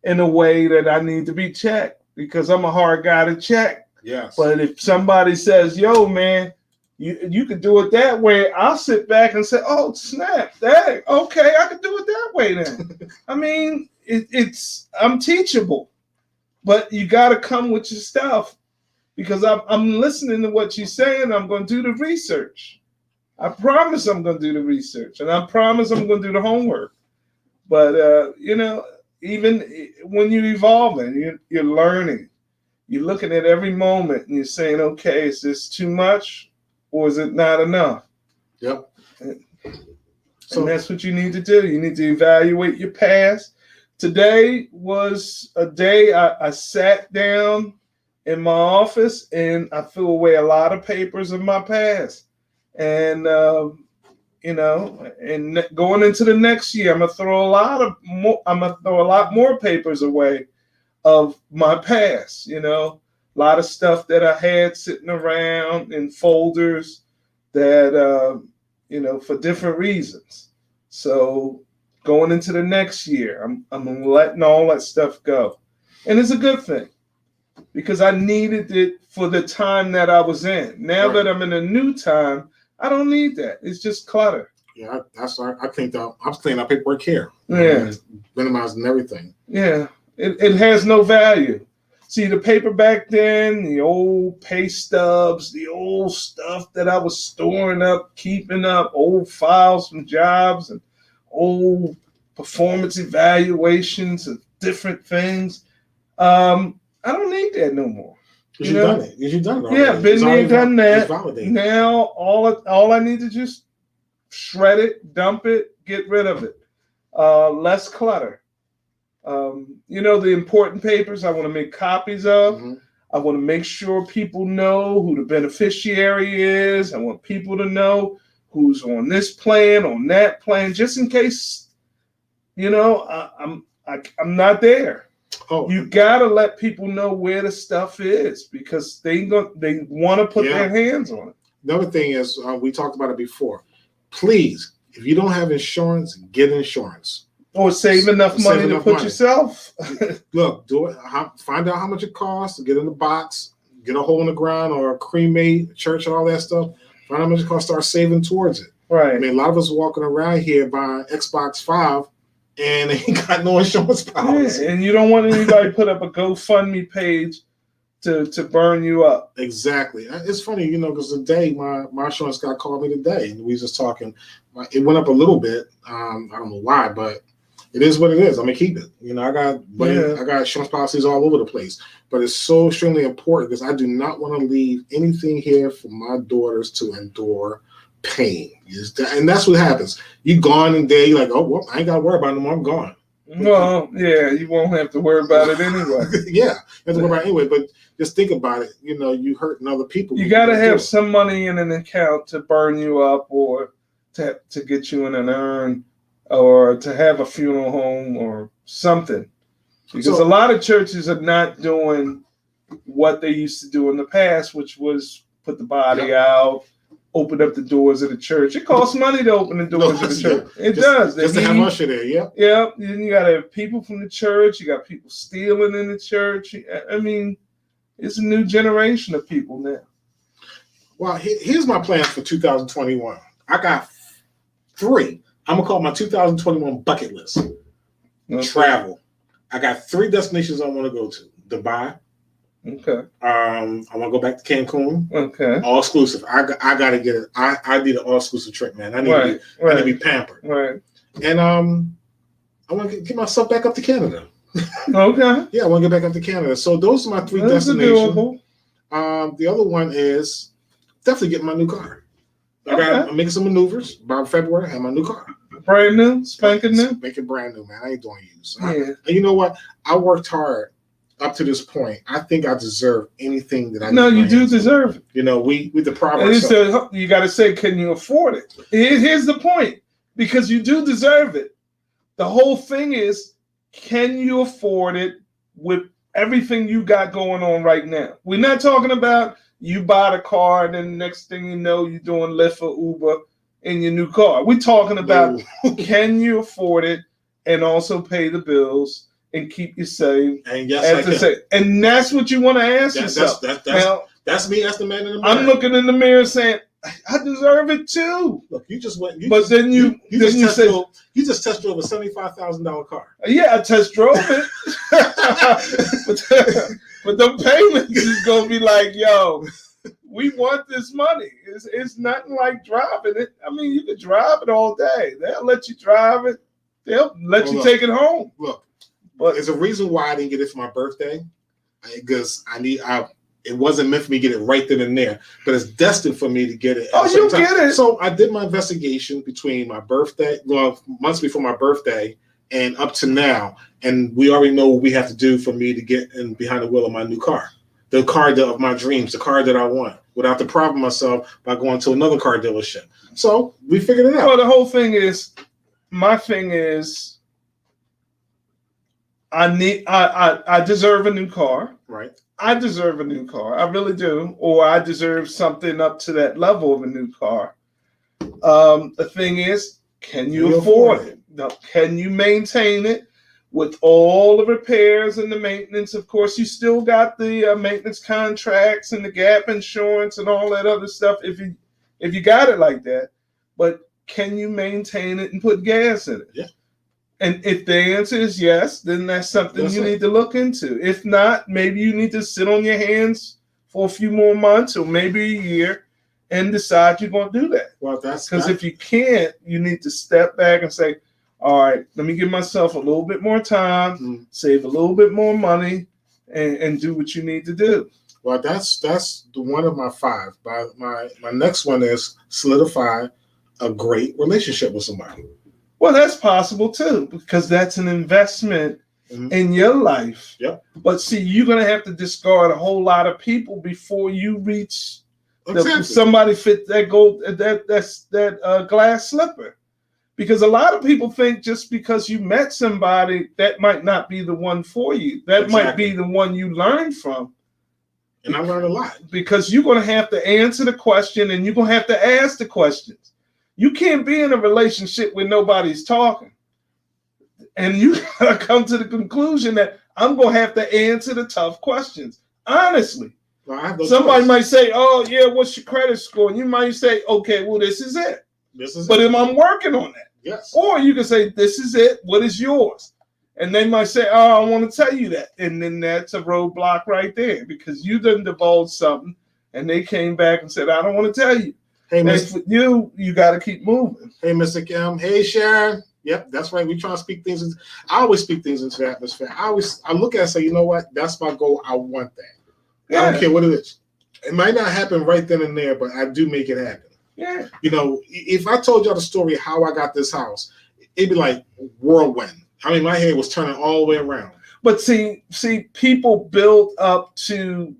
in a way that I need to be checked because I'm a hard guy to check. Yes. But if somebody says, "Yo, man, you could do it that way," I'll sit back and say, "Oh, snap! Dang, okay, I could do it that way then." I mean, I'm teachable, but you got to come with your stuff because I'm listening to what you're saying. I'm going to do the research. I promise I'm going to do the research, and I promise I'm going to do the homework. But even when you're evolving, you're learning. You're looking at every moment, and you're saying, "Okay, is this too much, or is it not enough?" Yep. So that's what you need to do. You need to evaluate your past. Today was a day I sat down in my office and I threw away a lot of papers of my past. And and going into the next year, I'm gonna throw a lot more papers away of my past. A lot of stuff that I had sitting around in folders that for different reasons. So going into the next year, I'm letting all that stuff go. And it's a good thing because I needed it for the time that I was in. Now that I'm in a new time, I don't need that. It's just clutter. Yeah, I think that I'm cleaning up paperwork here. Yeah. Minimizing everything. Yeah. It has no value. See, the paper back then, the old pay stubs, the old stuff that I was storing up, keeping up, old files from jobs and old performance evaluations of different things. I don't need that no more. Because you've done it. You've done it already. Yeah, been there, done that. It's validated. Now all I need to just shred it, dump it, get rid of it. Less clutter. The important papers I want to make copies of. Mm-hmm. I want to make sure people know who the beneficiary is. I want people to know who's on this plan, on that plan, just in case, I'm not there. Oh, You gotta let people know where the stuff is because they want to put their hands on it. another thing is we talked about it before. Please, if you don't have insurance, get insurance. Or save enough Save money to enough put money. yourself. Look, do it. Find out how much it costs to get in the box, get a hole in the ground, or cremate church and all that stuff. Find out how much it costs. Start saving towards it. I Right. mean, a lot of us walking around here buying Xbox 5 and they ain't got no insurance policy. Yeah, and you don't want anybody to put up a GoFundMe page to burn you up. Exactly. It's funny, because today my insurance guy called me today and we was just talking. It went up a little bit. I don't know why, but it is what it is. I'm gonna keep it. I got insurance policies all over the place. But it's so extremely important because I do not want to leave anything here for my daughters to endure pain. And that's what happens. You gone and there, you're like, oh well, I ain't gotta worry about it no more. I'm gone. Well, yeah, you won't have to worry about it anyway. Yeah, you have to worry about it anyway. But just think about it. You hurting other people. You got to have some money in an account to burn you up, or to get you in an urn, or to have a funeral home or something. Because a lot of churches are not doing what they used to do in the past, which was put the body out, open up the doors of the church. It costs money to open the doors of the church. It does. Just to have usher there, yeah. Yeah, then you got to have people from the church. You got people stealing in the church. I mean, it's a new generation of people now. Well, here's my plan for 2021. I got 3. I'm gonna call my 2021 bucket list. Okay. Travel. I got 3 destinations I want to go to. Dubai. Okay. I want to go back to Cancun. Okay. All exclusive. I got to get it. I need an all exclusive trip, man. I need to be pampered. Right. And I want to get myself back up to Canada. Okay. Yeah, I want to get back up to Canada. So those are my 3 destinations. The other one is definitely getting my new car. I'm making some maneuvers. By February, I have my new car. Brand new, spanking new. Make it brand new, man. I ain't doing use. Yeah. And you know what? I worked hard up to this point. I think I deserve anything that I. No, you do deserve it. We deprive ourselves. You got to say, can you afford it? Here's the point, because you do deserve it. The whole thing is, can you afford it with everything you got going on right now? We're not talking about you buy the car and then the next thing you know, you're doing Lyft or Uber in your new car. We're talking about can you afford it and also pay the bills and keep you safe. And yes, I can. And that's what you want to ask yourself. That's me. That's the man in the mirror. I'm looking in the mirror saying, I deserve it too. Look, you just went. You just test drove a $75,000 car. Yeah, I test drove it. but the payments is gonna be like, yo, we want this money. It's nothing like driving it. I mean, you can drive it all day. They'll let you drive it. They'll let you take it home. Look, but there's a reason why I didn't get it for my birthday, because it wasn't meant for me to get it right then and there, but it's destined for me to get it. Oh, you get it. So I did my investigation between my birthday, months before my birthday, and up to now, and we already know what we have to do for me to get in behind the wheel of my new car, the car of my dreams, the car that I want, without depriving myself by going to another car dealership. So we figured it out. Well, the whole thing is, my thing is, I deserve a new car. Right. I deserve a new car. I really do. Or I deserve something up to that level of a new car. The thing is, can you afford it? No, can you maintain it with all the repairs and the maintenance? Of course, you still got the maintenance contracts and the gap insurance and all that other stuff if you got it like that. But can you maintain it and put gas in it? Yeah. And if the answer is yes, then that's something you need to look into. If not, maybe you need to sit on your hands for a few more months or maybe a year and decide you're going to do that. Well, that's because if you can't, you need to step back and say, all right, let me give myself a little bit more time, save a little bit more money, and do what you need to do. Well, that's the one of my 5. My next one is solidify a great relationship with somebody. Well, that's possible too, because that's an investment in your life. Yep. But see, you're going to have to discard a whole lot of people before you reach somebody fit that glass slipper. Because a lot of people think just because you met somebody, that might not be the one for you. That might be the one you learned from. And I learned a lot. Because you're going to have to answer the question and you're going to have to ask the questions. You can't be in a relationship where nobody's talking. And you gotta come to the conclusion that I'm gonna have to answer the tough questions. Honestly. Well, I have no Somebody choice. might say, "Oh yeah, what's your credit score?" And you might say, "Okay, well this is it." This is But it. I'm working on that. Yes. Or you can say, "This is it. What is yours?" And they might say, "Oh, I want to tell you that," and then that's a roadblock right there because you didn't divulge something, and they came back and said, "I don't want to tell you." Hey, And Miss. for you got to keep moving. Hey, Mr. Kim. Hey, Sharon. Yep, that's right. We try to speak things. I always speak things into the atmosphere. I look at it and say, you know what? That's my goal. I want that. I don't care what it is. It might not happen right then and there, but I do make it happen. Yeah. You know, if I told y'all the story how I got this house, it'd be like whirlwind. I mean, my head was turning all the way around. But see, people build up to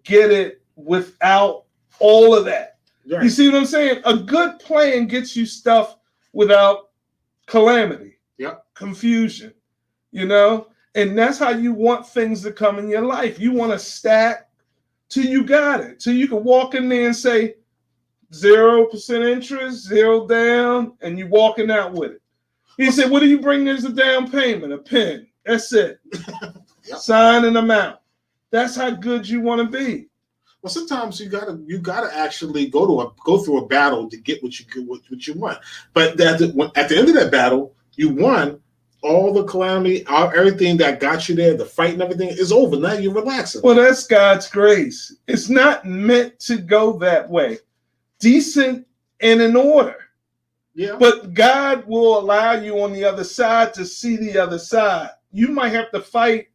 get it without all of that. Right. You see what I'm saying? A good plan gets you stuff without calamity, confusion, and that's how you want things to come in your life. You want to stack till you got it, till you can walk in there and say 0% interest, 0 down, and you walking out with it. He said, "What do you bring as a down payment? A pen. That's it. Sign an amount." That's how good you want to be. Well, sometimes you gotta actually go through a battle to get what you want. But at the end of that battle, you won. All the calamity, everything that got you there, the fight and everything is over. Now you're relaxing. Well, that's God's grace. It's not meant to go that way. Decent and in order. Yeah. But God will allow you on the other side to see the other side. You might have to fight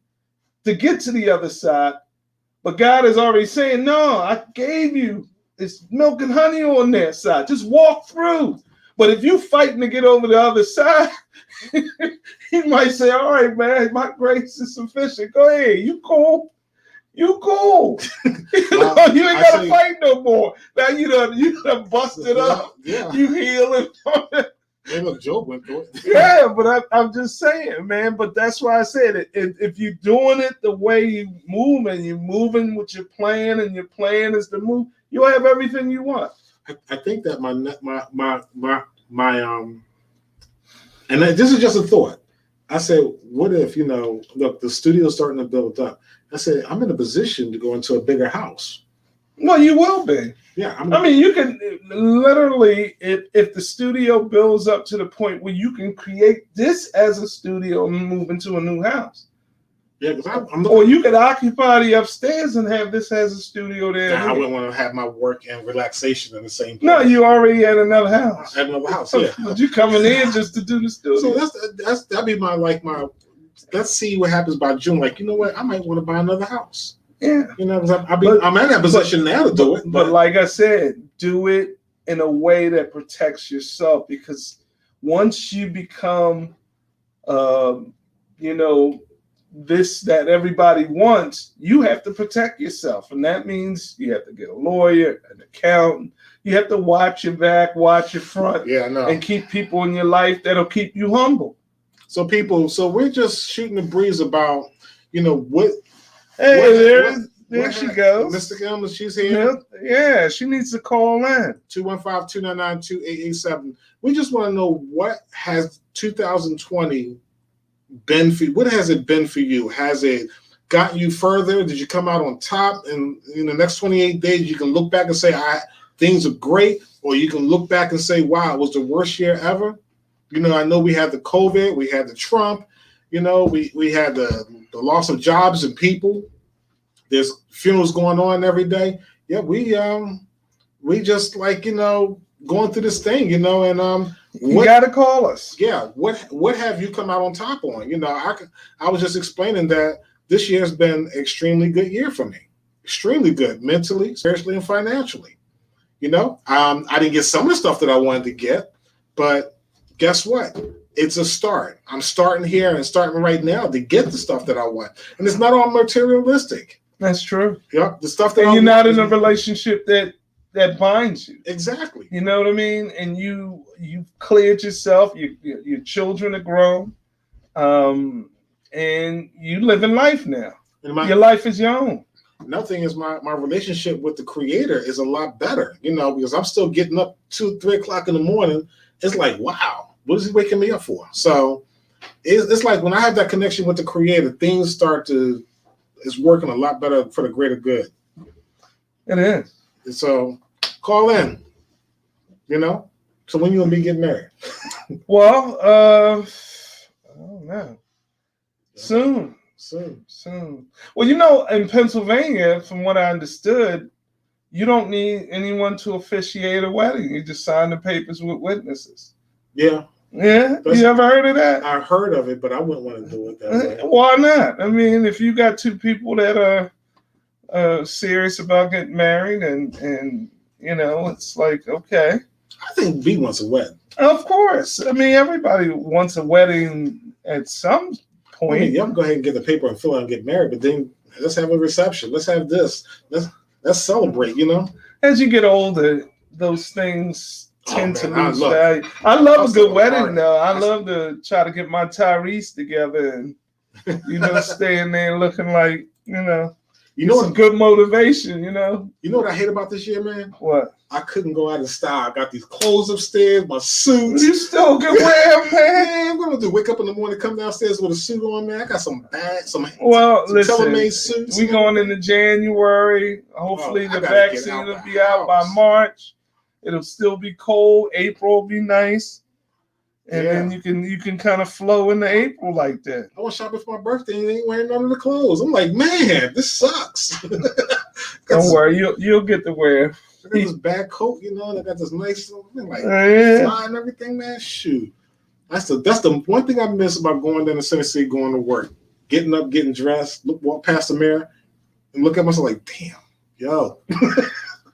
to get to the other side. But God is already saying, "No, I gave you. It's milk and honey on that side. Just walk through." But if you fighting to get over the other side, he might say, "All right, man, my grace is sufficient. Go ahead. You cool. You cool. You ain't got to fight no more. Now you done busted up. Yeah. You healing from it." Hey, look, Job went through it. Yeah, but I'm just saying, man. But that's why I said it. If you're doing it the way you move and you're moving with your plan, and your plan is to move, you'll have everything you want. I think that and this is just a thought. I said, what if look, the studio's starting to build up. I said, I'm in a position to go into a bigger house. Well, you will be. Yeah, I mean, you can literally, if the studio builds up to the point where you can create this as a studio and move into a new house. Yeah, because or you could occupy the upstairs and have this as a studio there. I wouldn't want to have my work and relaxation in the same place. No, you already had another house. At another house, yeah. But you coming in just to do the studio. So that'd be my let's see what happens by June. Like, you know what? I might want to buy another house. Yeah. Because I'm in that position now to do it. But like I said, do it in a way that protects yourself, because once you become, this that everybody wants, you have to protect yourself. And that means you have to get a lawyer, an accountant. You have to watch your back, watch your front, and keep people in your life that'll keep you humble. So we're just shooting the breeze about, what. Hey, there she goes. Mr. Gilman, she's here. Yeah, she needs to call in. 215-299-2887. We just want to know, what has 2020 been for you? What has it been for you? Has it gotten you further? Did you come out on top? And in the next 28 days, you can look back and say, things are great. Or you can look back and say, wow, it was the worst year ever. I know we had the COVID, we had the Trump, we had the loss of jobs and people. There's funerals going on every day. Yeah, we just going through this thing, and you gotta call us. Yeah, what have you come out on top on? I was just explaining that this year has been an extremely good year for me. Extremely good, mentally, spiritually, and financially. I didn't get some of the stuff that I wanted to get, but guess what? It's a start. I'm starting here and starting right now to get the stuff that I want. And it's not all materialistic. That's true. Yep. The stuff that you're not in a relationship that binds you. Exactly. You know what I mean? And you've cleared yourself. Your children are grown. And you live in life now. Your life is your own. Another thing is my relationship with the Creator is a lot better, because I'm still getting up 2-3 o'clock in the morning. It's like, wow, what is he waking me up for? So it's like when I have that connection with the creator, things it's working a lot better for the greater good. It is. And so call in, So when you and me get married? Well, I don't know. Soon. Well, in Pennsylvania, from what I understood, you don't need anyone to officiate a wedding. You just sign the papers with witnesses. Yeah. Yeah. You ever heard of that? I heard of it, but I wouldn't want to do it that way. Why not? I mean, if you got two people that are serious about getting married and it's like, okay. I think B wants a wedding. Of course. I mean, everybody wants a wedding at some point. I mean, y'all can go ahead and get the paper and fill out and get married, but then let's have a reception. Let's have this. Let's celebrate, As you get older, those things tend to lose look, value. I love a good still wedding, hard. though. I love to try to get my Tyrese together and, staying there looking like, some good motivation, You know what I hate about this year, man? What? I couldn't go out in style. I got these clothes upstairs, my suits. You still can wear them, man. Man, what am I do? Wake up in the morning, come downstairs with a suit on, man. I got some bags, some listen, tailor-made suits. We going into January. Hopefully the vaccine will be out by March. It'll still be cold. April will be nice. And then you can kind of flow into April like that. I went shopping for my birthday and they ain't wearing none of the clothes. I'm like, man, this sucks. Don't worry, you'll get to wear. I got this bad coat, and I got this nice fly and everything, man. Shoot. That's the one thing I miss about going down to Tennessee, going to work. Getting up, getting dressed, walk past the mirror, and look at myself like, damn, yo.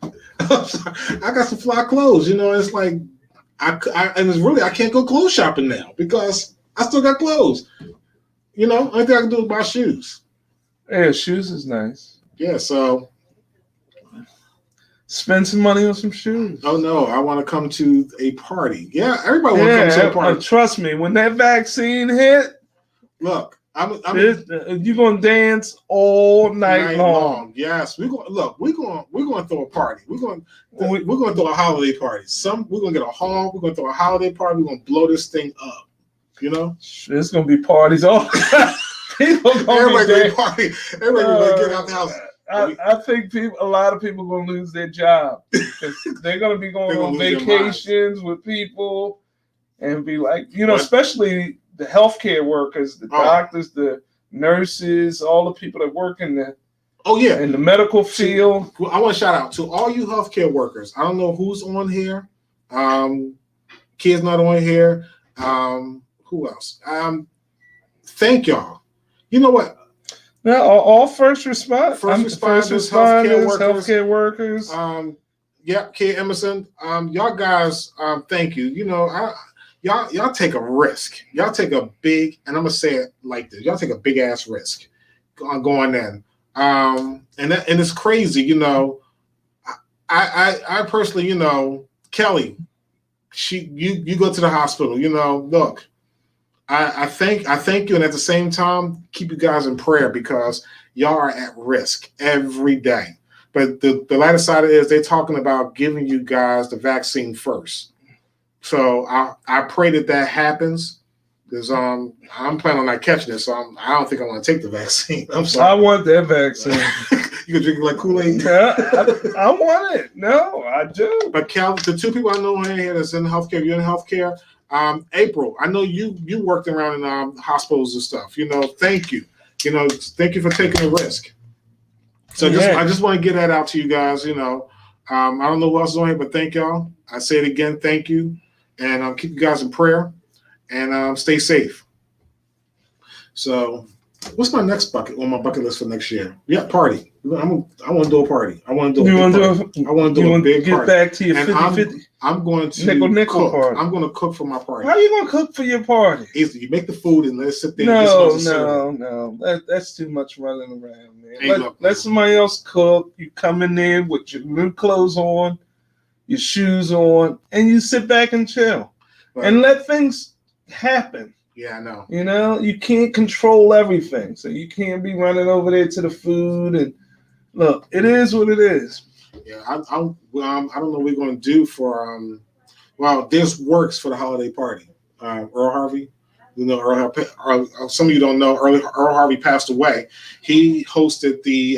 I got some fly clothes, it's like and it's really I can't go clothes shopping now because I still got clothes. Only thing I can do is buy shoes. Yeah, shoes is nice. Yeah, so spend some money on some shoes. Oh no, I want to come to a party. Yeah, everybody want to come to a party. Trust me, when that vaccine hit, look, you're gonna dance all night long. Yes, we're gonna throw a party. We're gonna throw a holiday party. We're gonna get a hall. We're gonna throw a holiday party. We're gonna blow this thing up. It's gonna be parties all. People everybody party. Everybody gonna get out the house. I think a lot of people are gonna lose their job because they're gonna be going on vacations with people and be like, especially the healthcare workers, the doctors, the nurses, all the people that work in the in the medical field. I want to shout out to all you healthcare workers. I don't know who's on here. Kids not on here. Who else? Thank y'all. You know what? Yeah, all first responders, healthcare workers. Kay Emerson. Y'all guys, thank you. Y'all take a risk. Y'all take a big, and I'm gonna say it like this. Y'all take a big ass risk on going in. And it's crazy. I personally, Kelly, you go to the hospital. Look. I thank you, and at the same time, keep you guys in prayer because y'all are at risk every day. But the lighter side of it is they're talking about giving you guys the vaccine first. So I pray that happens because I'm planning on not catching it. So I don't think I want to take the vaccine. I'm sorry. I want that vaccine. You can drink it like Kool-Aid. Yeah, I want it. No, I do. But Cal, the two people I know here that's in healthcare, you're in healthcare. April, I know you worked around in hospitals and stuff. Thank you. Thank you for taking the risk. So I just want to get that out to you guys. I don't know who else is on here, but thank y'all. I say it again, thank you, and keep you guys in prayer and stay safe. So, what's my next bucket on my bucket list for next year? Yeah, party. I want to do a party. I want to do a big get party. Back to your 50-50. I'm going to nickel cook. party. I'm going to cook for my party. How are you going to cook for your party? Easy. You make the food and let it sit there. No. That's too much running around, man. Let somebody else cook. You come in there with your new clothes on, your shoes on, and you sit back and chill. Right. And let things happen. Yeah, I know. You can't control everything. So you can't be running over there to the food. And look, it is what it is. Yeah, I don't know what we're going to do for, there's works for the holiday party. Earl Harvey, You know, some of you don't know, Earl Harvey passed away. He hosted the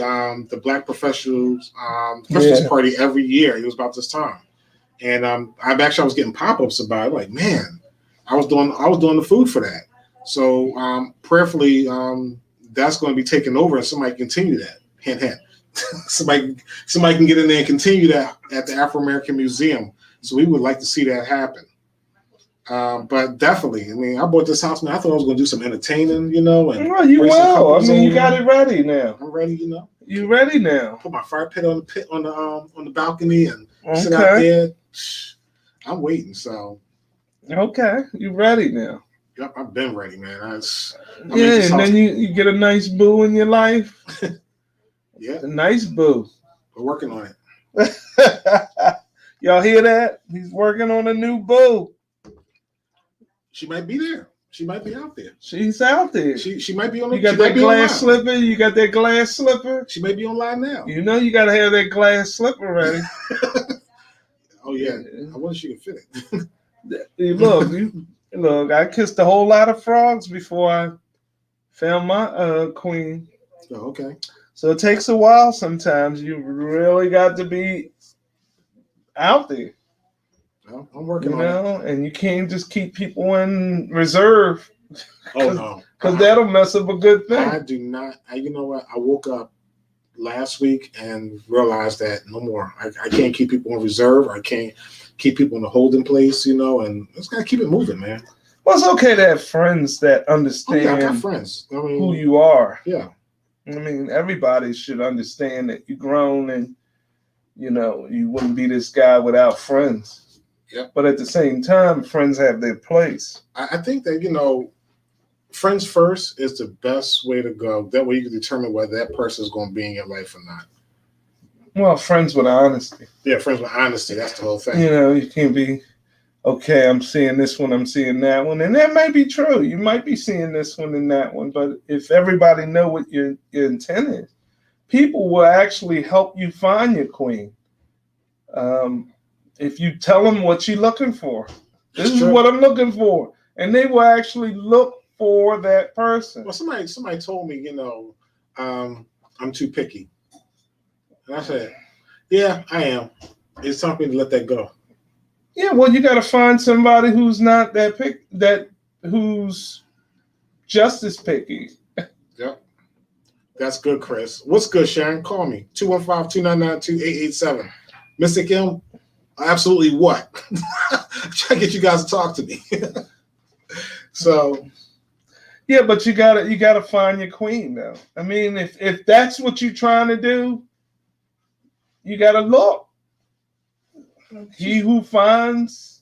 Black Professionals Christmas party every year. It was about this time, and I was getting pop-ups about it. Like, man, I was doing the food for that. So prayerfully, that's going to be taken over, and somebody continue that. Hint, hint. somebody can get in there and continue that at the Afro American Museum. So we would like to see that happen. But definitely, I mean, I bought this house, man. I thought I was going to do some entertaining, you know. And well, you will. I mean, you got it ready now. I'm ready, you know. You ready now? Put my fire pit on the balcony and sit out there. I'm waiting. So. Okay, you ready now? Yep, I've been ready, man. And then you get a nice boo in your life. Yeah, a nice boo. We're working on it. Y'all hear that? He's working on a new boo. She might be there. She might be out there. She's out there. She might be on. You got that glass slipper. You got that glass slipper. She may be online now. You know you got to have that glass slipper ready. Oh yeah, I wonder if she can fit it. Look, I kissed a whole lot of frogs before I found my queen. Oh, okay. So it takes a while sometimes. You really got to be out there. Well, I'm working on it. And you can't just keep people in reserve. Oh, no. Because that'll mess up a good thing. I do not. You know what? I woke up last week and realized that no more. I can't keep people in reserve. I can't keep people in a holding place, you know, and it's got to keep it moving, man. Well, it's okay to have friends that understand I got friends. I mean, who you are. Yeah. I mean, everybody should understand that you're grown and, you know, you wouldn't be this guy without friends. Yeah. But at the same time, friends have their place. I think that, you know, friends first is the best way to go. That way you can determine whether that person is going to be in your life or not. Well, friends with honesty. Yeah, friends with honesty. That's the whole thing. You know, you can't be, okay, I'm seeing this one, I'm seeing that one. And that may be true. You might be seeing this one and that one. But if everybody know what your intent is, people will actually help you find your queen. If you tell them what you're looking for. This is what I'm looking for. And they will actually look for that person. Well, somebody told me, you know, I'm too picky. And I said, yeah, I am. It's time for me to let that go. Yeah, well, you got to find somebody who's not who's just as picky. Yep. That's good, Chris. What's good, Sharon? Call me. 215-299-2887. Mr. Kim, absolutely what? I'm trying to get you guys to talk to me. So yeah, but you gotta find your queen though. I mean, if that's what you're trying to do, you gotta look. He who finds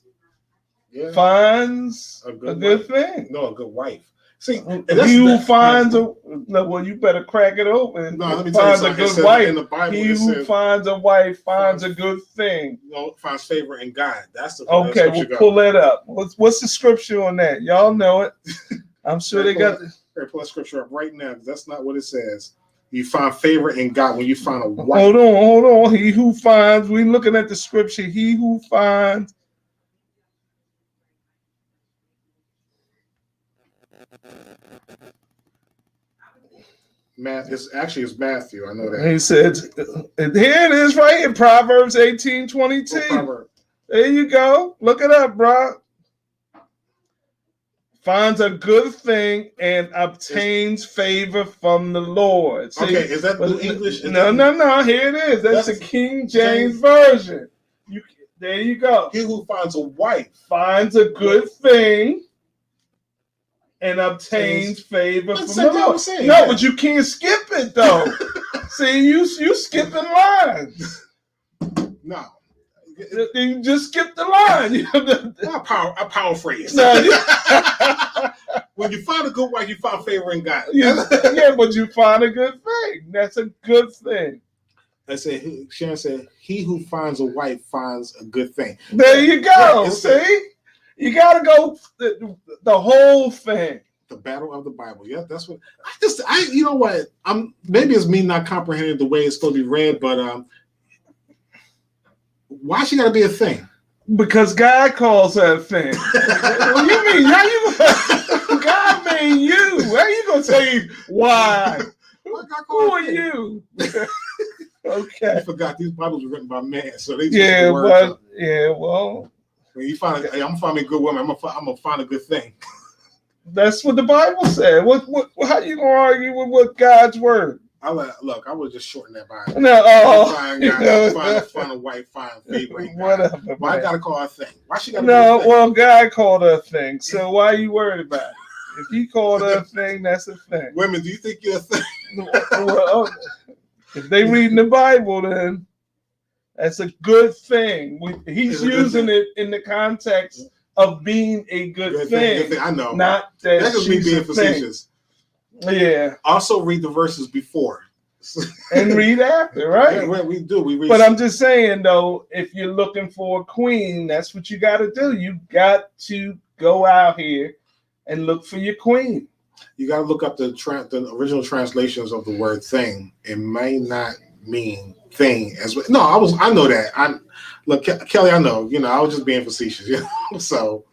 a good thing. No, a good wife. See, he who finds you better crack it open. No, let me tell you something. A good wife. In the Bible, he who finds a wife finds a good thing. No, finds favor in God. That's the okay. We'll pull that up. What's the scripture on that? Y'all know it. I'm sure they got. Pull that scripture up right now. That's not what it says. You find favor in God when you find a wife. Hold on. He who finds. We looking at the scripture. He who finds. It's Matthew. I know that. He said, here it is right in Proverbs 18:22. There you go. Look it up, bro. Finds a good thing and obtains favor from the Lord. See? Okay, is that the English? No. Here it is. That's the King James Version. There you go. He who finds a wife finds a good thing and obtains favor from the Lord. No, but you can't skip it though. See, you skipping lines. No. You just skip the line. I paraphrase. When you find a good wife, you find favor in God. Yeah, but you find a good thing. That's a good thing. Sharon said, he who finds a wife finds a good thing. There you go. See? You got to go the whole thing. The battle of the Bible. Yeah, that's what you know what? Maybe it's me not comprehending the way it's supposed to be read, but why she got to be a thing? Because God calls her a thing. What do you mean? God made you. How you gonna say why? What God Who called are a thing? you? I Okay. forgot these Bibles were written by man, so they Yeah, the words. but yeah, well, When you find, hey, I'm finding a good woman. I'm gonna find a good thing. that's what the Bible said. What? How you gonna argue with what God's word? Look. I would just shorten that Bible. No, Find you guy, know, find a wife, find a favorite guy. whatever. Why I man. gotta call her a thing? Why she gotta No, be a thing? well, God called her a thing. So why are you worried about it? If he called her a thing, that's a thing. Women, do you think you're a thing? Well, if they reading the Bible, then that's a good thing. He's It's a good using thing. it in the context of being a good thing, I know. not that That's just me she's being a thing. facetious. Yeah, Also, read the verses before. and read after, right? Yeah, we do. We read. But I'm just saying, though, if you're looking for a queen, that's what you got to do. You got to go out here and look for your queen. You got to look up the original translations of the word "thing." It may not mean "thing" as well. No, I know that. Look, Kelly. I know. I was just being facetious. So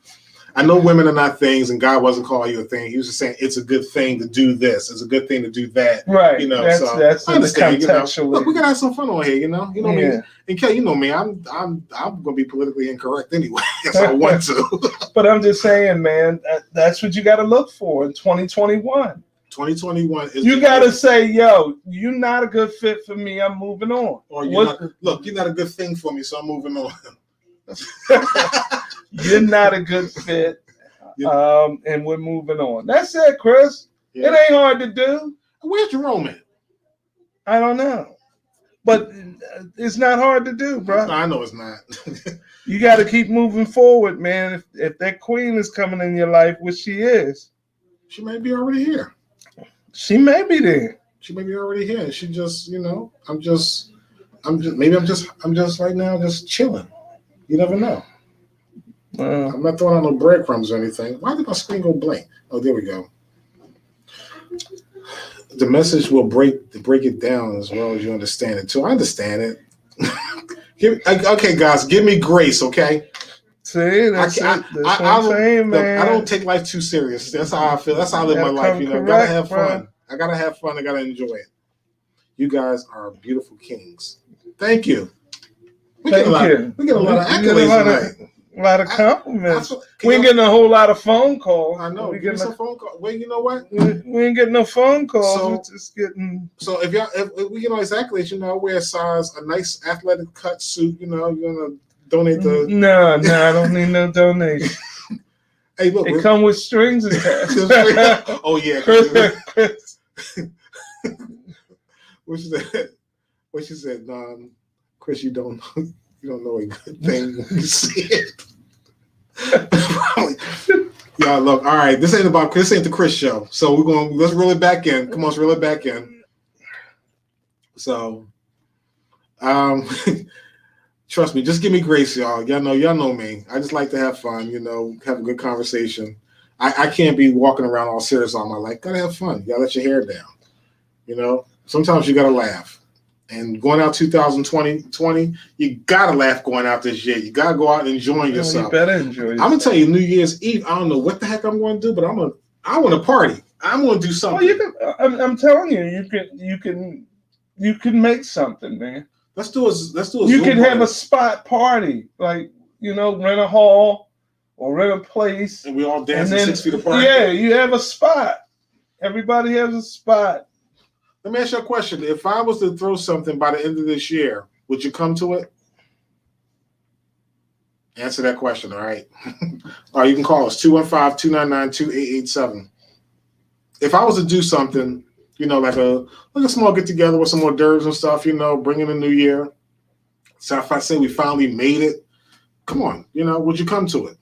I know women are not things, and God wasn't calling you a thing. He was just saying it's a good thing to do this. It's a good thing to do that. Right. That's I understand. Look, we gotta have some fun on here. You know Yeah. me. And Kelly, you know me. I'm gonna be politically incorrect anyway. Yes, I want to. But I'm just saying, man, that's what you got to look for in 2021. 2021 is. You got to say, yo, you're not a good fit for me. I'm moving on. Or you're not a good thing for me, so I'm moving on. You're not a good fit. Yeah. And we're moving on. That's it, Chris. Yeah. It ain't hard to do. Where's Jerome at? I don't know. But it's not hard to do, bro. No, I know it's not. You got to keep moving forward, man. If that queen is coming in your life, which she is, She may be already here. she may be there. She may be already here. She just, I'm just right now just chilling. You never know. I'm not throwing out no breadcrumbs or anything. Why did my screen go blank? Oh, there we go. The message will break it down as well as you understand it too. I understand it. Okay, guys, give me grace, okay? See, that's what I'm saying, man. I don't take life too serious. That's how I feel. That's how I live my life. Gotta have fun. I gotta have fun. I gotta enjoy it. You guys are beautiful kings. Thank you. We get a lot of accolades tonight. A lot of compliments. We ain't getting a whole lot of phone calls. I know. Give me some phone calls. Well, you know what? We ain't getting no phone calls. We're just getting. So if we get all these accolades, I wear a nice athletic cut suit. You're gonna donate the. No, I don't need no donation. Hey, look, it come with strings attached. Oh yeah. Chris. What she said? Chris, you don't know a good thing when you see it. Y'all look, all right. This ain't the Chris show. So let's reel it back in. Come on, let's reel it back in. So, trust me, just give me grace, y'all. Y'all know me. I just like to have fun. Have a good conversation. I can't be walking around all serious all my life. Gotta have fun. You gotta let your hair down. Sometimes you gotta laugh. And going out 2020, you gotta laugh going out this year. You gotta go out and enjoy yourself. You better enjoy yourself. I'm gonna tell you, New Year's Eve. I don't know what the heck I'm going to do, but I want to party. I'm going to do something. Well, I'm telling you can make something, man. Let's do a. You can have a spot party, like rent a hall or rent a place, and we all dance 6 feet apart. Yeah, you have a spot. Everybody has a spot. Let me ask you a question. If I was to throw something by the end of this year, would you come to it? Answer that question, all right? Or you can call us 215-299-2887. If I was to do something, like a small get-together with some hors d'oeuvres and stuff, bring in the new year. So if I say we finally made it, come on, would you come to it?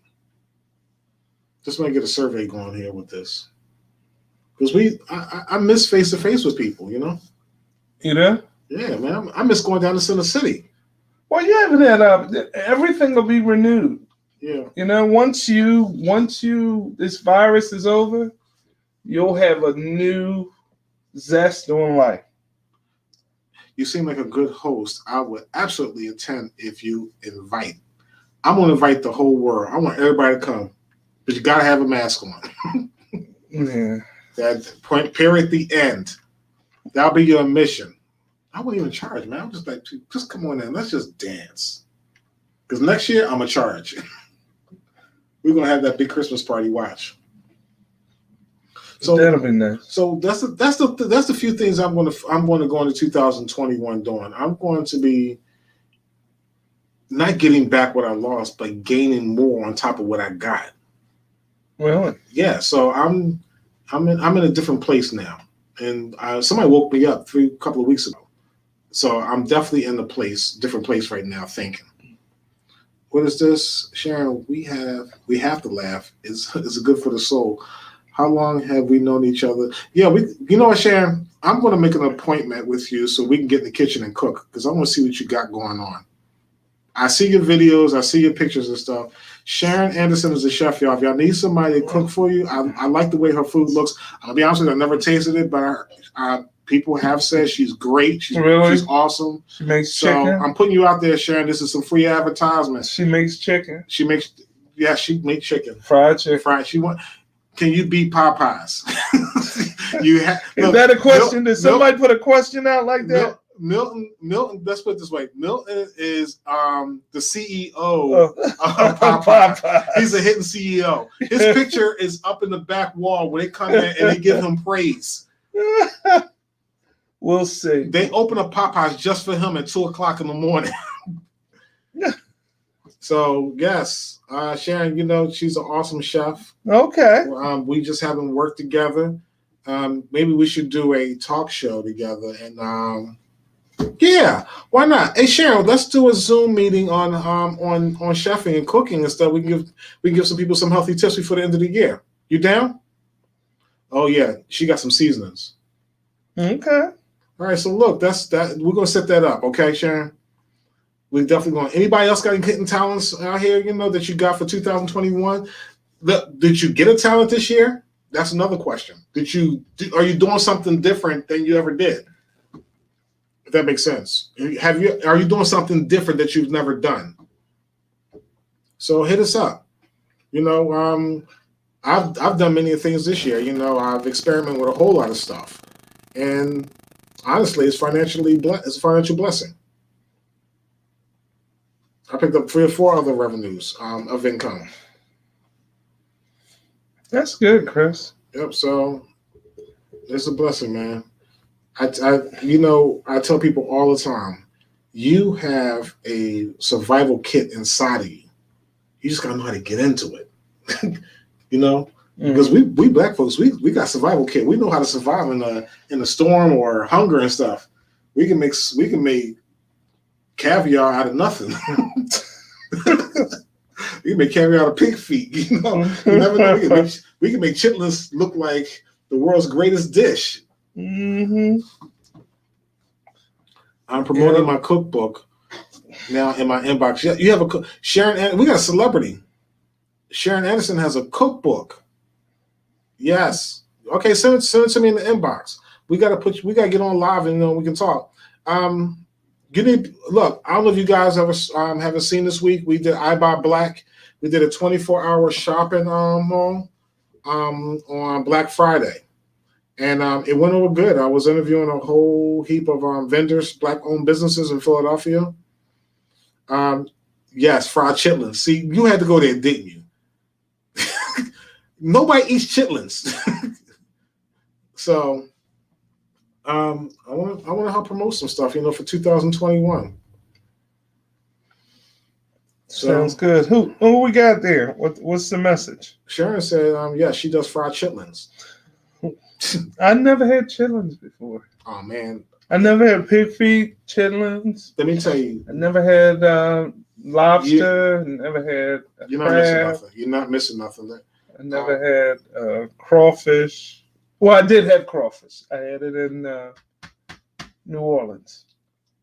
Just want to get a survey going here with this. Because I miss face-to-face with people, You know? Yeah, man. I miss going down to Center City. Well, you have that everything will be renewed. Yeah. Once this virus is over, you'll have a new zest on life. You seem like a good host. I would absolutely attend if you invite. I'm going to invite the whole world. I want everybody to come. But you got to have a mask on. Yeah. That point, period, the end. That'll be your mission. I wouldn't even charge, man. I'm just like, just come on in. Let's just dance. Because next year, I'm going to charge. We're going to have that big Christmas party. Watch. So that'll be nice. So that's the few things I'm going to go into 2021 doing. I'm going to be not getting back what I lost, but gaining more on top of what I got. Well, yeah. So I'm in a different place now, and somebody woke me up a couple of weeks ago. So I'm definitely in the different place right now, thinking. What is this, Sharon? We have to laugh. It's good for the soul. How long have we known each other? Yeah, you know what, Sharon? I'm going to make an appointment with you so we can get in the kitchen and cook, because I want to see what you got going on. I see your videos, I see your pictures and stuff. Sharon Anderson is a chef, y'all. If y'all need somebody to cook for you, I like the way her food looks. I'll be honest with you, I've never tasted it, but people have said she's great. She's awesome. She makes chicken. So I'm putting you out there, Sharon. This is some free advertisement. She makes chicken. She makes chicken. Fried chicken. Can you beat Popeyes? Is that a question? Did somebody put a question out like that? Milton, let's put it this way. Milton is the CEO of Popeye. He's a hidden CEO. His picture is up in the back wall when they come in and they give him praise. We'll see. They open up Popeyes just for him at 2:00 in the morning. So yes, Sharon, she's an awesome chef. Okay. We just haven't worked together. Maybe we should do a talk show together, and yeah, why not? Hey Sharon, let's do a Zoom meeting on chefing and cooking and stuff. We can give some people some healthy tips before the end of the year. You down? Oh yeah, she got some seasonings. Okay. All right, so look, that's that. We're gonna set that up, okay, Sharon? We're definitely going. Anybody else got any hidden talents out here, that you got for 2021? Did you get a talent this year? That's another question. Are you doing something different than you ever did? If that makes sense. Are you doing something different that you've never done? So hit us up. I've done many things this year. I've experimented with a whole lot of stuff, and honestly, it's a financial blessing. I picked up 3 or 4 other revenues of income. That's good, Chris. Yep. So it's a blessing, man. I tell people all the time, you have a survival kit inside of you. You just gotta know how to get into it. Because we black folks, we got survival kit. We know how to survive in a storm or hunger and stuff. We can make caviar out of nothing. We can make caviar out of pig feet. You never know. We can make chitlins look like the world's greatest dish. Mm-hmm. I'm promoting my cookbook now in my inbox. You have Sharon. We got a celebrity. Sharon Anderson has a cookbook. Yes. Okay. Send it to me in the inbox. We got to get on live and we can talk. Look, I don't know if you guys ever haven't seen this week. We did I Buy Black. We did a 24-hour shopping mall on Black Friday, and it went over good. I was interviewing a whole heap of vendors, black-owned businesses in Philadelphia. Yes, fried chitlins. See, you had to go there, didn't you? Nobody eats chitlins, so. I want to help promote some stuff, for 2021. Sounds good. Who we got there? What's the message? Sharon said, she does fried chitlins. I never had chitlins before. Oh man, I never had pig feet chitlins. Let me tell you, I never had lobster. Never had. You're not missing nothing. I never had crawfish. Well, I did have crawfish. I had it in New Orleans.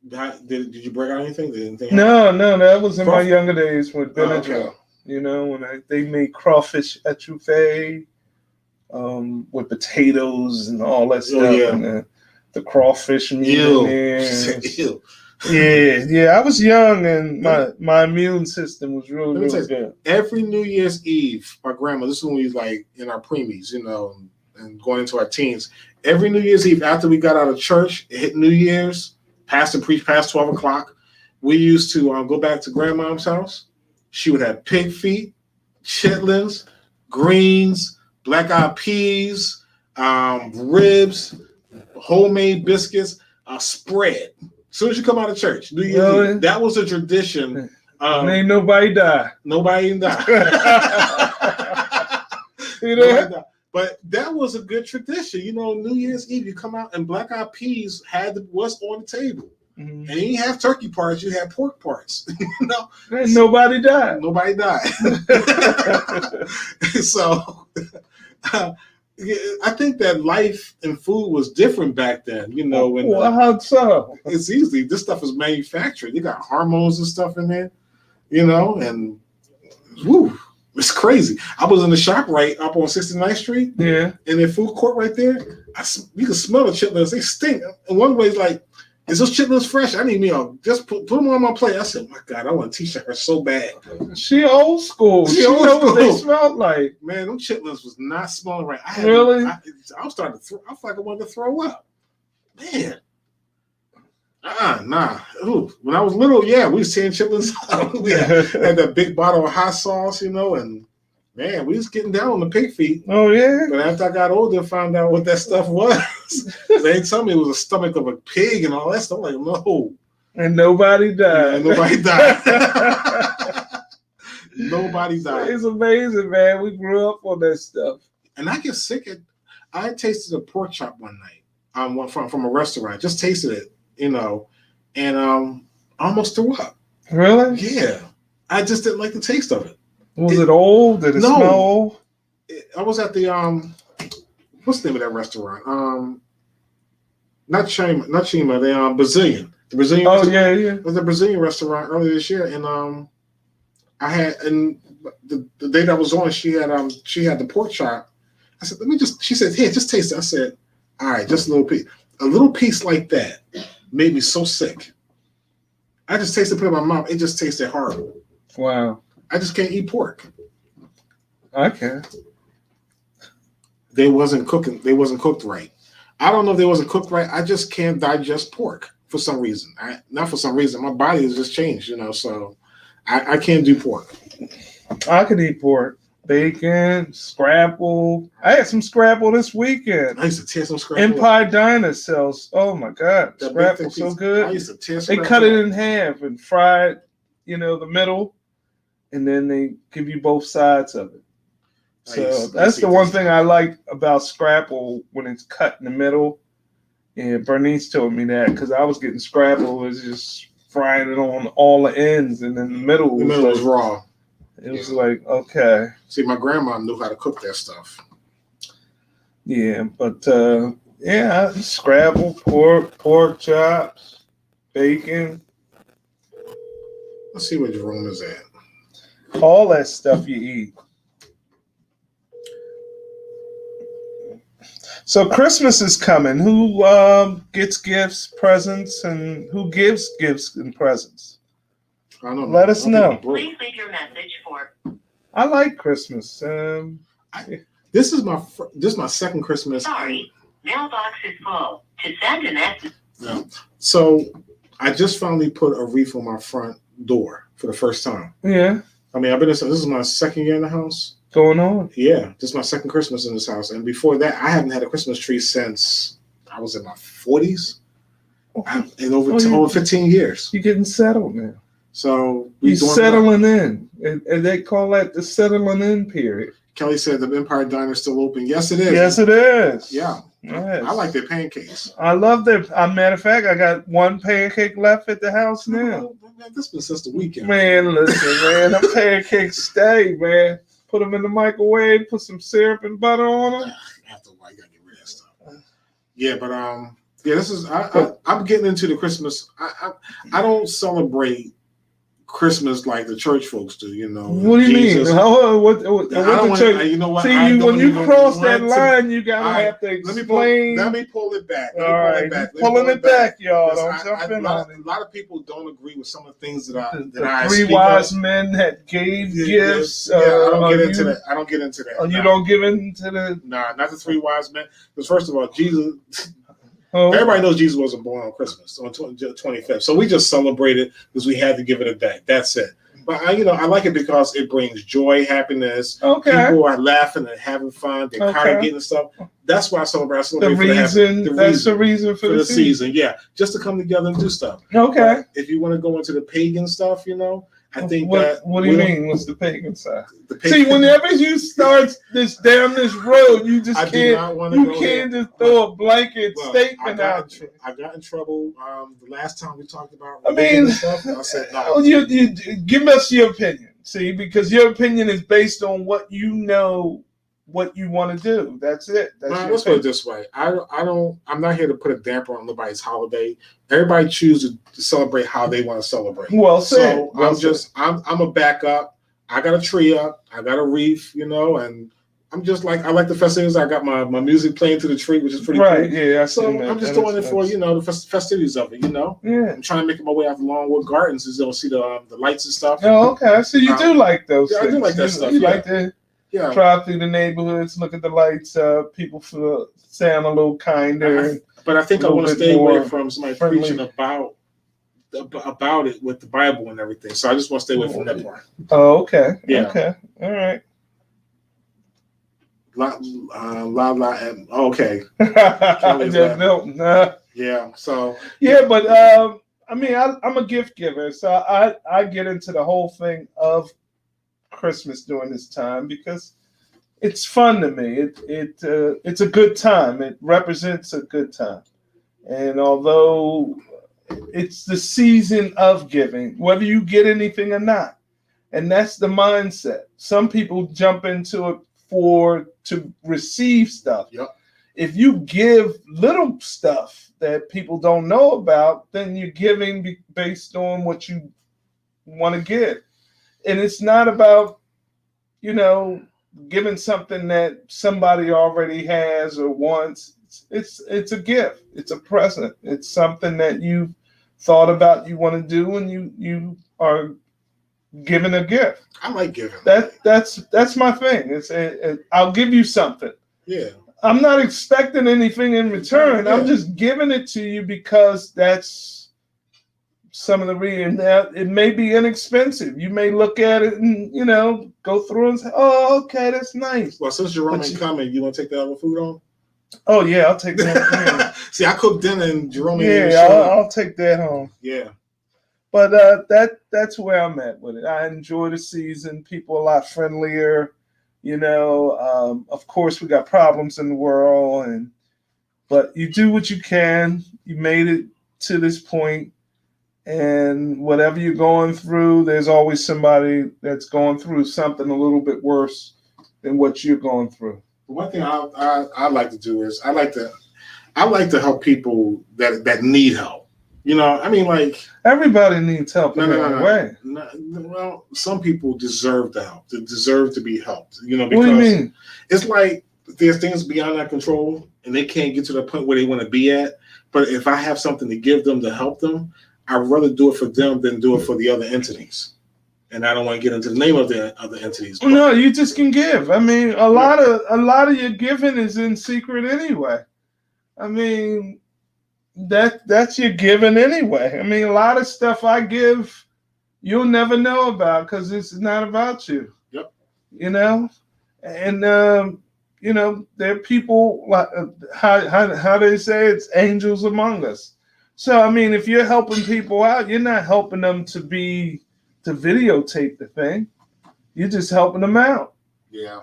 Did you break out anything? No, that was in my younger days with Benadryl. Okay. When they made crawfish etouffee with potatoes and all that stuff, and the crawfish meat in there. Yeah. I was young and my immune system was really good. Every New Year's Eve, our grandma. This is when we was like in our preemies, and going into our teens, every New Year's Eve after we got out of church, it hit New Year's, pastor preached past 12 o'clock. We used to go back to grandmom's house. She would have pig feet, chitlins, greens, black-eyed peas, ribs, homemade biscuits, a spread. As soon as you come out of church, New Year's Eve, that was a tradition. Ain't nobody die. Nobody even died. You know? But that was a good tradition. You know, New Year's Eve, you come out and black-eyed peas had what's on the table. Mm-hmm. And you didn't have turkey parts, you had pork parts. You know? Ain't nobody died. Nobody died. So I think that life and food was different back then, you know. When well, how so? it's easy. This stuff is manufactured. You got hormones and stuff in there, you know, and woo, it's crazy. I was in the shop right up on 69th Street, Yeah. in the food court right there. You can smell the chitlins. They stink. And one way is like, is those chitlins fresh? I need me just put them on my plate. I said, my God, I want a t-shirt her so bad. She old school. She old know what they school. smelled like. Man, them chitlins was not smelling right. Really? I was starting to I felt like I wanted to throw up. Man. Nah. Ooh, when I was little, yeah, we was seeing chitlins. We had that big bottle of hot sauce, you know, and man, we was getting down on the pig feet. Oh, yeah? But after I got older, I found out what that stuff was. They told me it was a stomach of a pig and all that stuff. I'm like, no. And nobody died. Yeah, nobody died. Nobody died. It's amazing, man. We grew up on that stuff. And I get sick of. I tasted a pork chop one night from a restaurant. Just tasted it, you know, and I almost threw up. Really? Yeah, I just didn't like the taste of it. Was it old? Did it No. smell old? I was at the what's the name of that restaurant? Not Chima, the Brazilian. The Brazilian. Oh, restaurant. yeah. It was a Brazilian restaurant earlier this year, and I had, and the day that I was on, she had the pork chop. I said, she said, here, just taste it. I said, all right, just a little piece. A little piece like that made me so sick. I just tasted it, put it in my mouth. It just tasted horrible. Wow. I just can't eat pork. Okay. They wasn't cooked right. I don't know if they wasn't cooked right. I just can't digest pork for some reason. Not for some reason. My body has just changed, you know, so I can't do pork. I could eat pork. Bacon, scrapple. I had some scrapple this weekend. I used to tear some scrapple. Empire Diner sells. Oh my God, That scrapple big so piece. good. I used to tear They scrapple. cut it in half and fry it, you know, the middle, and then they give you both sides of it. So that's the one thing I like about scrapple when it's cut in the middle. And Bernice told me that because I was getting scrapple, was just frying it on all the ends, and then the middle was raw. It was like, okay. See, my grandma knew how to cook that stuff. Yeah, but yeah, scrapple, pork chops, bacon, Let's see where Jerome is at. all that stuff you eat. So Christmas is coming. Who gets gifts, presents, and who gives gifts and presents? I don't know. Let us know. Please leave your message for. I like Christmas. This is my second Christmas. Sorry, mailbox is full. To send a message. No. So I just finally put a wreath on my front door for the first time. Yeah, I mean, this is my second year in the house. going on. Yeah, this is my second Christmas in this house. And before that, I haven't had a Christmas tree since I was in my 40s. In over 15 years. You're getting settled now. So You're settling in. And they call that the settling in period. Kelly said the Empire Diner is still open. Yes, it is. Yes, it is. Yeah. Yes. I like their pancakes. I love their. Matter of fact, I got one pancake left at the house now. Man, this been since the weekend. Man, listen, man, them pancakes stay, man. Put them in the microwave, put some syrup and butter on them. After a while, you gotta get rid of that stuff. Yeah, but yeah, this is I'm getting into the Christmas. I don't celebrate Christmas like the church folks do. You know. What do you Jesus- mean? What I don't the wanna- church? you know what? See, I when don't you even cross that want to- line, you gotta All right, have to Let explain. me pull it back. All right, Let me pulling it back, y'all. Because Don't jump in on it. a lot of people don't agree with some of the things that I The three speak wise of. men that gave Yeah, gifts. I don't get you, into that. I don't get into that. Oh, you Nah. don't give into the. Nah, not the three wise men. Because first of all, Jesus. Oh, Everybody knows Jesus wasn't born on Christmas on 25th, so we just celebrated because we had to give it a day. That's it. But I like it because it brings joy, happiness. okay. People are laughing and having fun. They're congregating and stuff. That's why I celebrate. I celebrate The for the reason. That's the reason for the season. Yeah, just to come together and do stuff. Okay. But if you want to go into the pagan stuff, I think What do you mean? What's the pagan side? The pagan, See, whenever you start down this road, you just I do can't. not want to You go can't there. just throw a blanket Well, statement out. I got in trouble the last time we talked about I religion mean, and stuff. I said no. Oh, you give us your opinion. See, because your opinion is based on what you know, what you want to do. That's it. That's your Let's put it opinion. this way. I'm not here to put a damper on nobody's holiday. Everybody chooses to celebrate how they want to celebrate. Well said. So Well said. I'm a backup. I got a tree up. I got a wreath, and I'm just like, I like the festivities. I got my music playing to the tree, which is pretty Right. cool. Yeah. I So seen that. I'm just That doing is it for, nice. the festivities of it, Yeah. I'm trying to make my way out to Longwood Gardens to see the lights and stuff. Oh, okay. So you do like those yeah, I things. do like that you, stuff, You yeah. like to Yeah. drive through the neighborhoods, look at the lights. People sound a little kinder. But I think A I want to little bit stay away more from somebody friendly. preaching about it with the Bible and everything. So I just want to stay away from that part. Oh, okay. Yeah. Okay. All right. Okay. Yeah, no, nah. Yeah. So Yeah, but I mean, I'm a gift giver, so I get into the whole thing of Christmas during this time because it's fun to me. It's a good time. It represents a good time, and although it's the season of giving, whether you get anything or not, and that's the mindset. Some people jump into it to receive stuff. Yep. If you give little stuff that people don't know about, then you're giving based on what you want to give. And it's not about, giving something that somebody already has or wants. It's a gift. It's a present. It's something that you thought about you want to do, and you are given a gift. I like giving. That's my thing. I'll give you something. Yeah. I'm not expecting anything in return. Yeah. I'm just giving it to you because that's some of the reason. That it may be inexpensive. You may look at it and go through and say, "Oh, okay, that's nice." Well, since Jerome But ain't coming, you want to take that other food on? Oh yeah, I'll take that. See, I cooked dinner and Jerome ain't even Yeah, showing up. I'll take that home. Yeah. But that's where I'm at with it. I enjoy the season. People are a lot friendlier. Of course, we got problems in the world, but you do what you can. You made it to this point, and whatever you're going through, there's always somebody that's going through something a little bit worse than what you're going through. One thing I like to do is I like to help people that need help. Like Everybody needs help in their own way. Well, some people deserve the help. They deserve to be helped. Because What do you mean? it's like there's things beyond our control, and they can't get to the point where they want to be at. But if I have something to give them to help them, I'd rather do it for them than do it for the other entities. And I don't want to get into the name of the other entities. But No, you just can give. I mean, a lot of your giving is in secret anyway. I mean, that's your giving anyway. I mean, a lot of stuff I give, you'll never know about because it's not about you. Yep. And there are people like how they say it's angels among us. So I mean, if you're helping people out, you're not helping them to videotape the thing. You're just helping them out. yeah.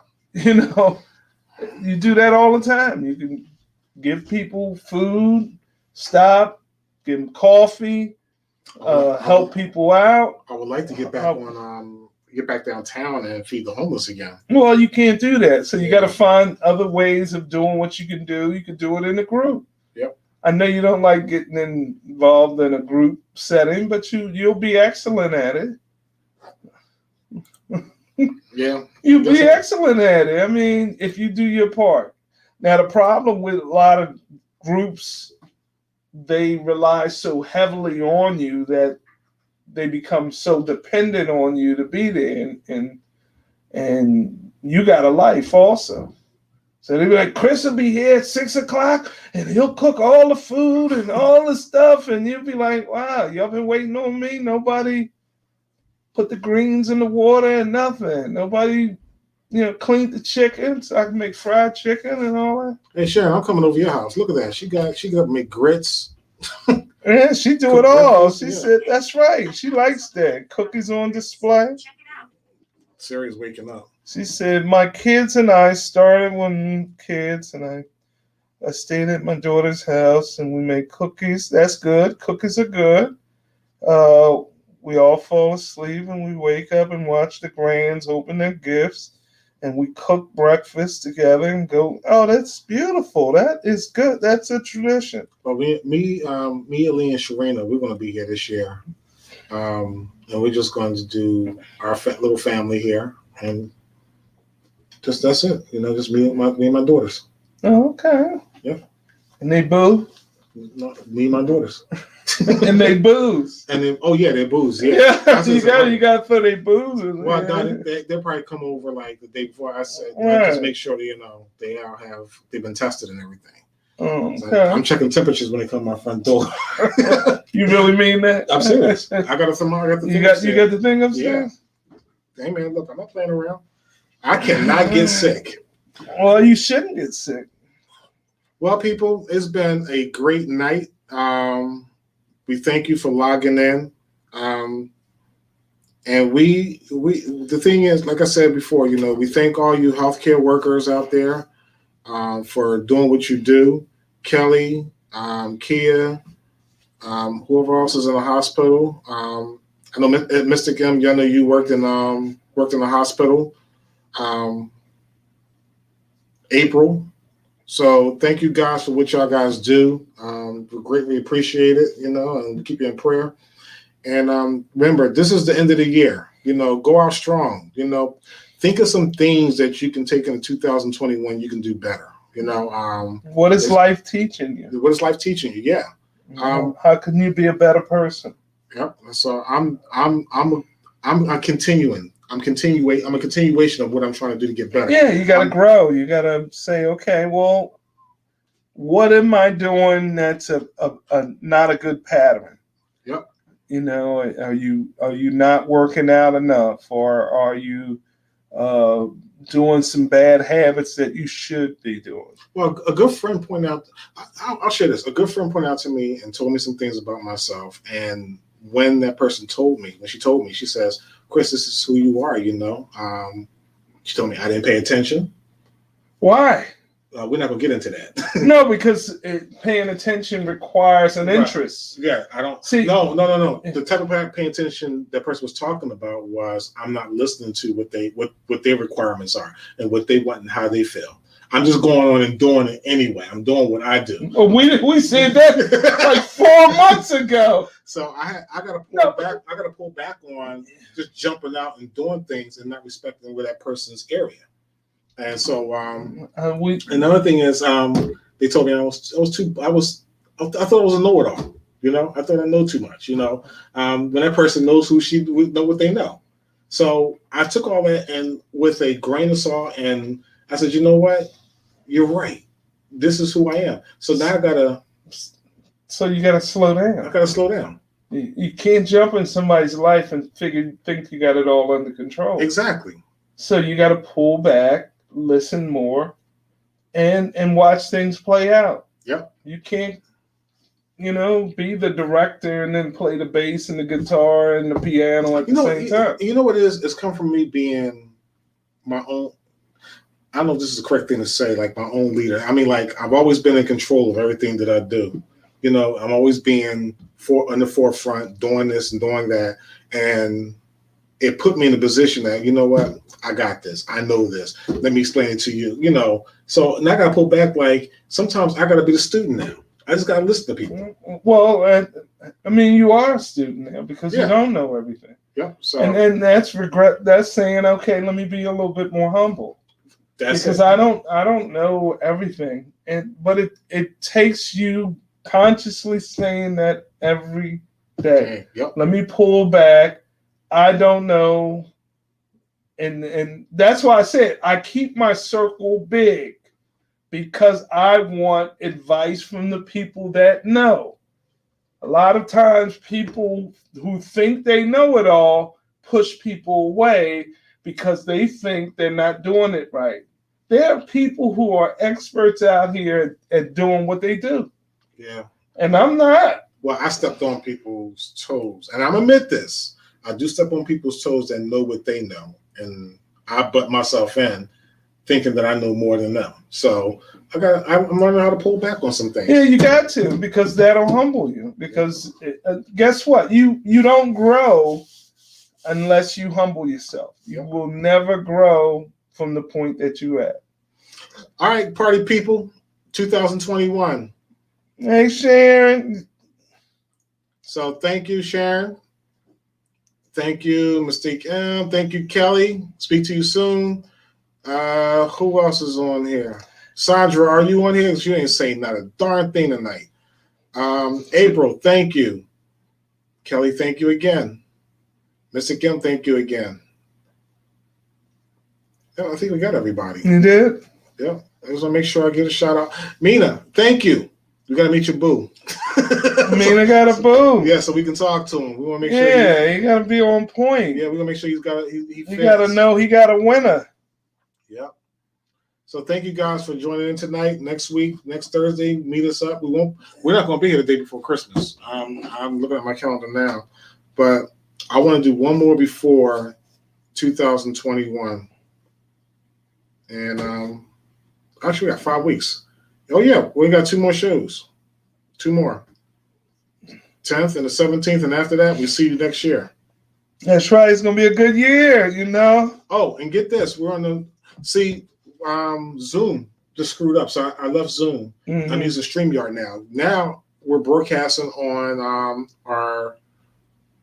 You do that all the time. You can give people food, stop, give them coffee, help people out. I would like to get back downtown and feed the homeless again. Well, you can't do that. So you got to find other ways of doing what you can do. You can do it in a group. Yep. I know you don't like getting involved in a group setting, but you'll be excellent at it. Yeah. You'd be That's- excellent at it. I mean, if you do your part. Now, the problem with a lot of groups, they rely so heavily on you that they become so dependent on you to be there, and you got a life also. So they be like, Chris will be here at 6 o'clock, and he'll cook all the food and all the stuff, and you'll be like, wow, y'all been waiting on me. Nobody put the greens in the water and nothing. Nobody, cleaned the chicken so I can make fried chicken and all that. Hey Sharon, I'm coming over your house. Look at that. She got to make grits. Yeah, she do Cook it all. breakfast, She yeah. said that's right. She likes that. Cookies on display. Siri's waking up. She said, my kids and I started when kids, and I stayed at my daughter's house and we made cookies. That's good. Cookies are good. We all fall asleep and we wake up and watch the grands open their gifts, and we cook breakfast together and go, oh, that's beautiful. That is good. That's a tradition. Well, me, Ali, and Sharina, we're going to be here this year. And we're just going to do our little family here. And just that's it. Just me and my daughters. Oh, okay. Yeah. And they boo? No, me and my daughters. And they booze. And then, they booze. Yeah. Yeah, That's you just got right. to throw their booze. Well, no, they'll probably come over like the day before. I said, Right. just make sure that, they've been tested and everything. Oh, So okay. I'm checking temperatures when they come to my front door. You really mean that? I'm serious. I got the You got the thing upstairs? Hey man, look, I'm not playing around. I cannot get sick. Well, you shouldn't get sick. Well, people, it's been a great night. We thank you for logging in. And we the thing is, like I said before, we thank all you healthcare workers out there for doing what you do. Kelly, Kia, whoever else is in the hospital. I know Mr. M, I know you worked in the hospital. April. So thank you guys for what y'all guys do. We greatly appreciate it, and keep you in prayer. And remember, this is the end of the year. Go out strong. Think of some things that you can take into 2021 you can do better. What is life teaching you? What is life teaching you? Yeah. How can you be a better person? Yep. So I'm continuing. I'm a continuation of what I'm trying to do to get better. Yeah, you got to grow. You got to say, okay, well, what am I doing that's a not a good pattern? Yep. Are you not working out enough, or are you doing some bad habits that you should be doing? Well, a good friend pointed out. I'll share this. A good friend pointed out to me and told me some things about myself. And when that person when she told me, she says, Chris, this is who you are, She told me I didn't pay attention. Why? We're not going to get into that. No, because paying attention requires an interest. Yeah, I don't. See, no. The type of paying attention that person was talking about was I'm not listening to what their requirements are and what they want and how they feel. I'm just going on and doing it anyway. I'm doing what I do. Oh, we said that like 4 months ago. So I got to pull back. I got to pull back on just jumping out and doing things and not respecting where that person's area. And so another thing is they told me I thought I was a know-it-all. I thought I know too much. When that person knows who she would know what they know. So I took all that and with a grain of salt, and I said, you know what? You're right. This is who I am. So now I gotta. So you gotta slow down. I gotta slow down. You can't jump in somebody's life and think you got it all under control. Exactly. So you got to pull back, listen more, and watch things play out. Yep. You can't, be the director and then play the bass and the guitar and the piano at the same time. You know what it is? It's come from me being my own. I don't know if this is the correct thing to say, like my own leader. I mean, like I've always been in control of everything that I do. I'm always being on the forefront, doing this and doing that. And it put me in a position that, you know what, I got this. I know this. Let me explain it to you, So now I got to pull back. Like sometimes I got to be the student now. I just got to listen to people. Well, I mean, you are a student now because you don't know everything. Yep. So And that's regret. That's saying, okay, let me be a little bit more humble. that's Because it. I don't know everything, but it takes you consciously saying that every day. Okay. Yep. Let me pull back. I don't know, and that's why I said I keep my circle big because I want advice from the people that know. A lot of times, people who think they know it all push people away because they think they're not doing it right. There are people who are experts out here at doing what they do, Yeah. and I'm not. Well, I stepped on people's toes, and I'm admit this. I do step on people's toes that know what they know, and I butt myself in, thinking that I know more than them. So I'm learning how to pull back on some things. Yeah, you got to, because that'll humble you. Because guess what? You don't grow unless you humble yourself. You will never grow from the point that you at. All right, party people, 2021. Hey, Sharon. So thank you, Sharon. Thank you, Mystique M. Thank you, Kelly. Speak to you soon. Who else is on here? Sandra, are you on here? You ain't saying not a darn thing tonight. April, thank you. Kelly, thank you again. Mr. Kim, thank you again. Yeah, I think we got everybody. You did? Yeah, I just want to make sure I get a shout out. Mina, thank you. We got to meet your boo. Mina got a boo. Yeah, so we can talk to him. We want to make sure. Yeah, he got to be on point. Yeah, we're going to make sure he's got he He fits. got to know he got a winner. Yep. So thank you guys for joining in tonight. Next week, next Thursday, meet us up. We're not going to be here the day before Christmas. I'm looking at my calendar now, but I want to do one more before 2021. And actually, we got 5 weeks. Oh yeah, we got 2 more shows. 2 more. 10th and the 17th, and after that, we see you next year. That's right. It's gonna be a good year, you know. Oh, and get this, we're on the Zoom just screwed up, so I left Zoom. Mhm. I'm using StreamYard now. Now we're broadcasting on our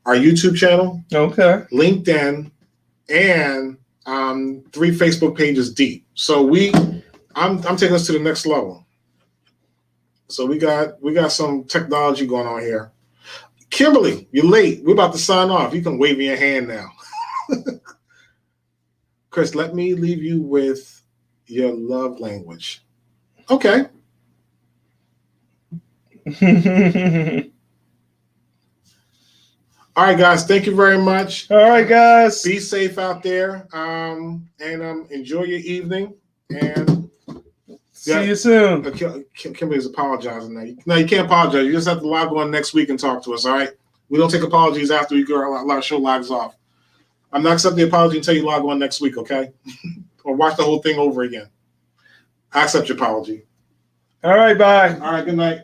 YouTube channel, Okay. LinkedIn, and 3 Facebook pages deep. So I'm taking us to the next level. So we got some technology going on here. Kimberly, you're late. We're about to sign off. You can wave me your hand now. Chris, let me leave you with your love language. Okay. All right, guys. Thank you very much. All right, guys. Be safe out there. And enjoy your evening. And See you soon. Kimberly's apologizing now. No, you can't apologize. You just have to log on next week and talk to us, all right? We don't take apologies after our show logs off. I'm not accepting the apology until you log on next week, okay? Or watch the whole thing over again. I accept your apology. All right, bye. All right, good night.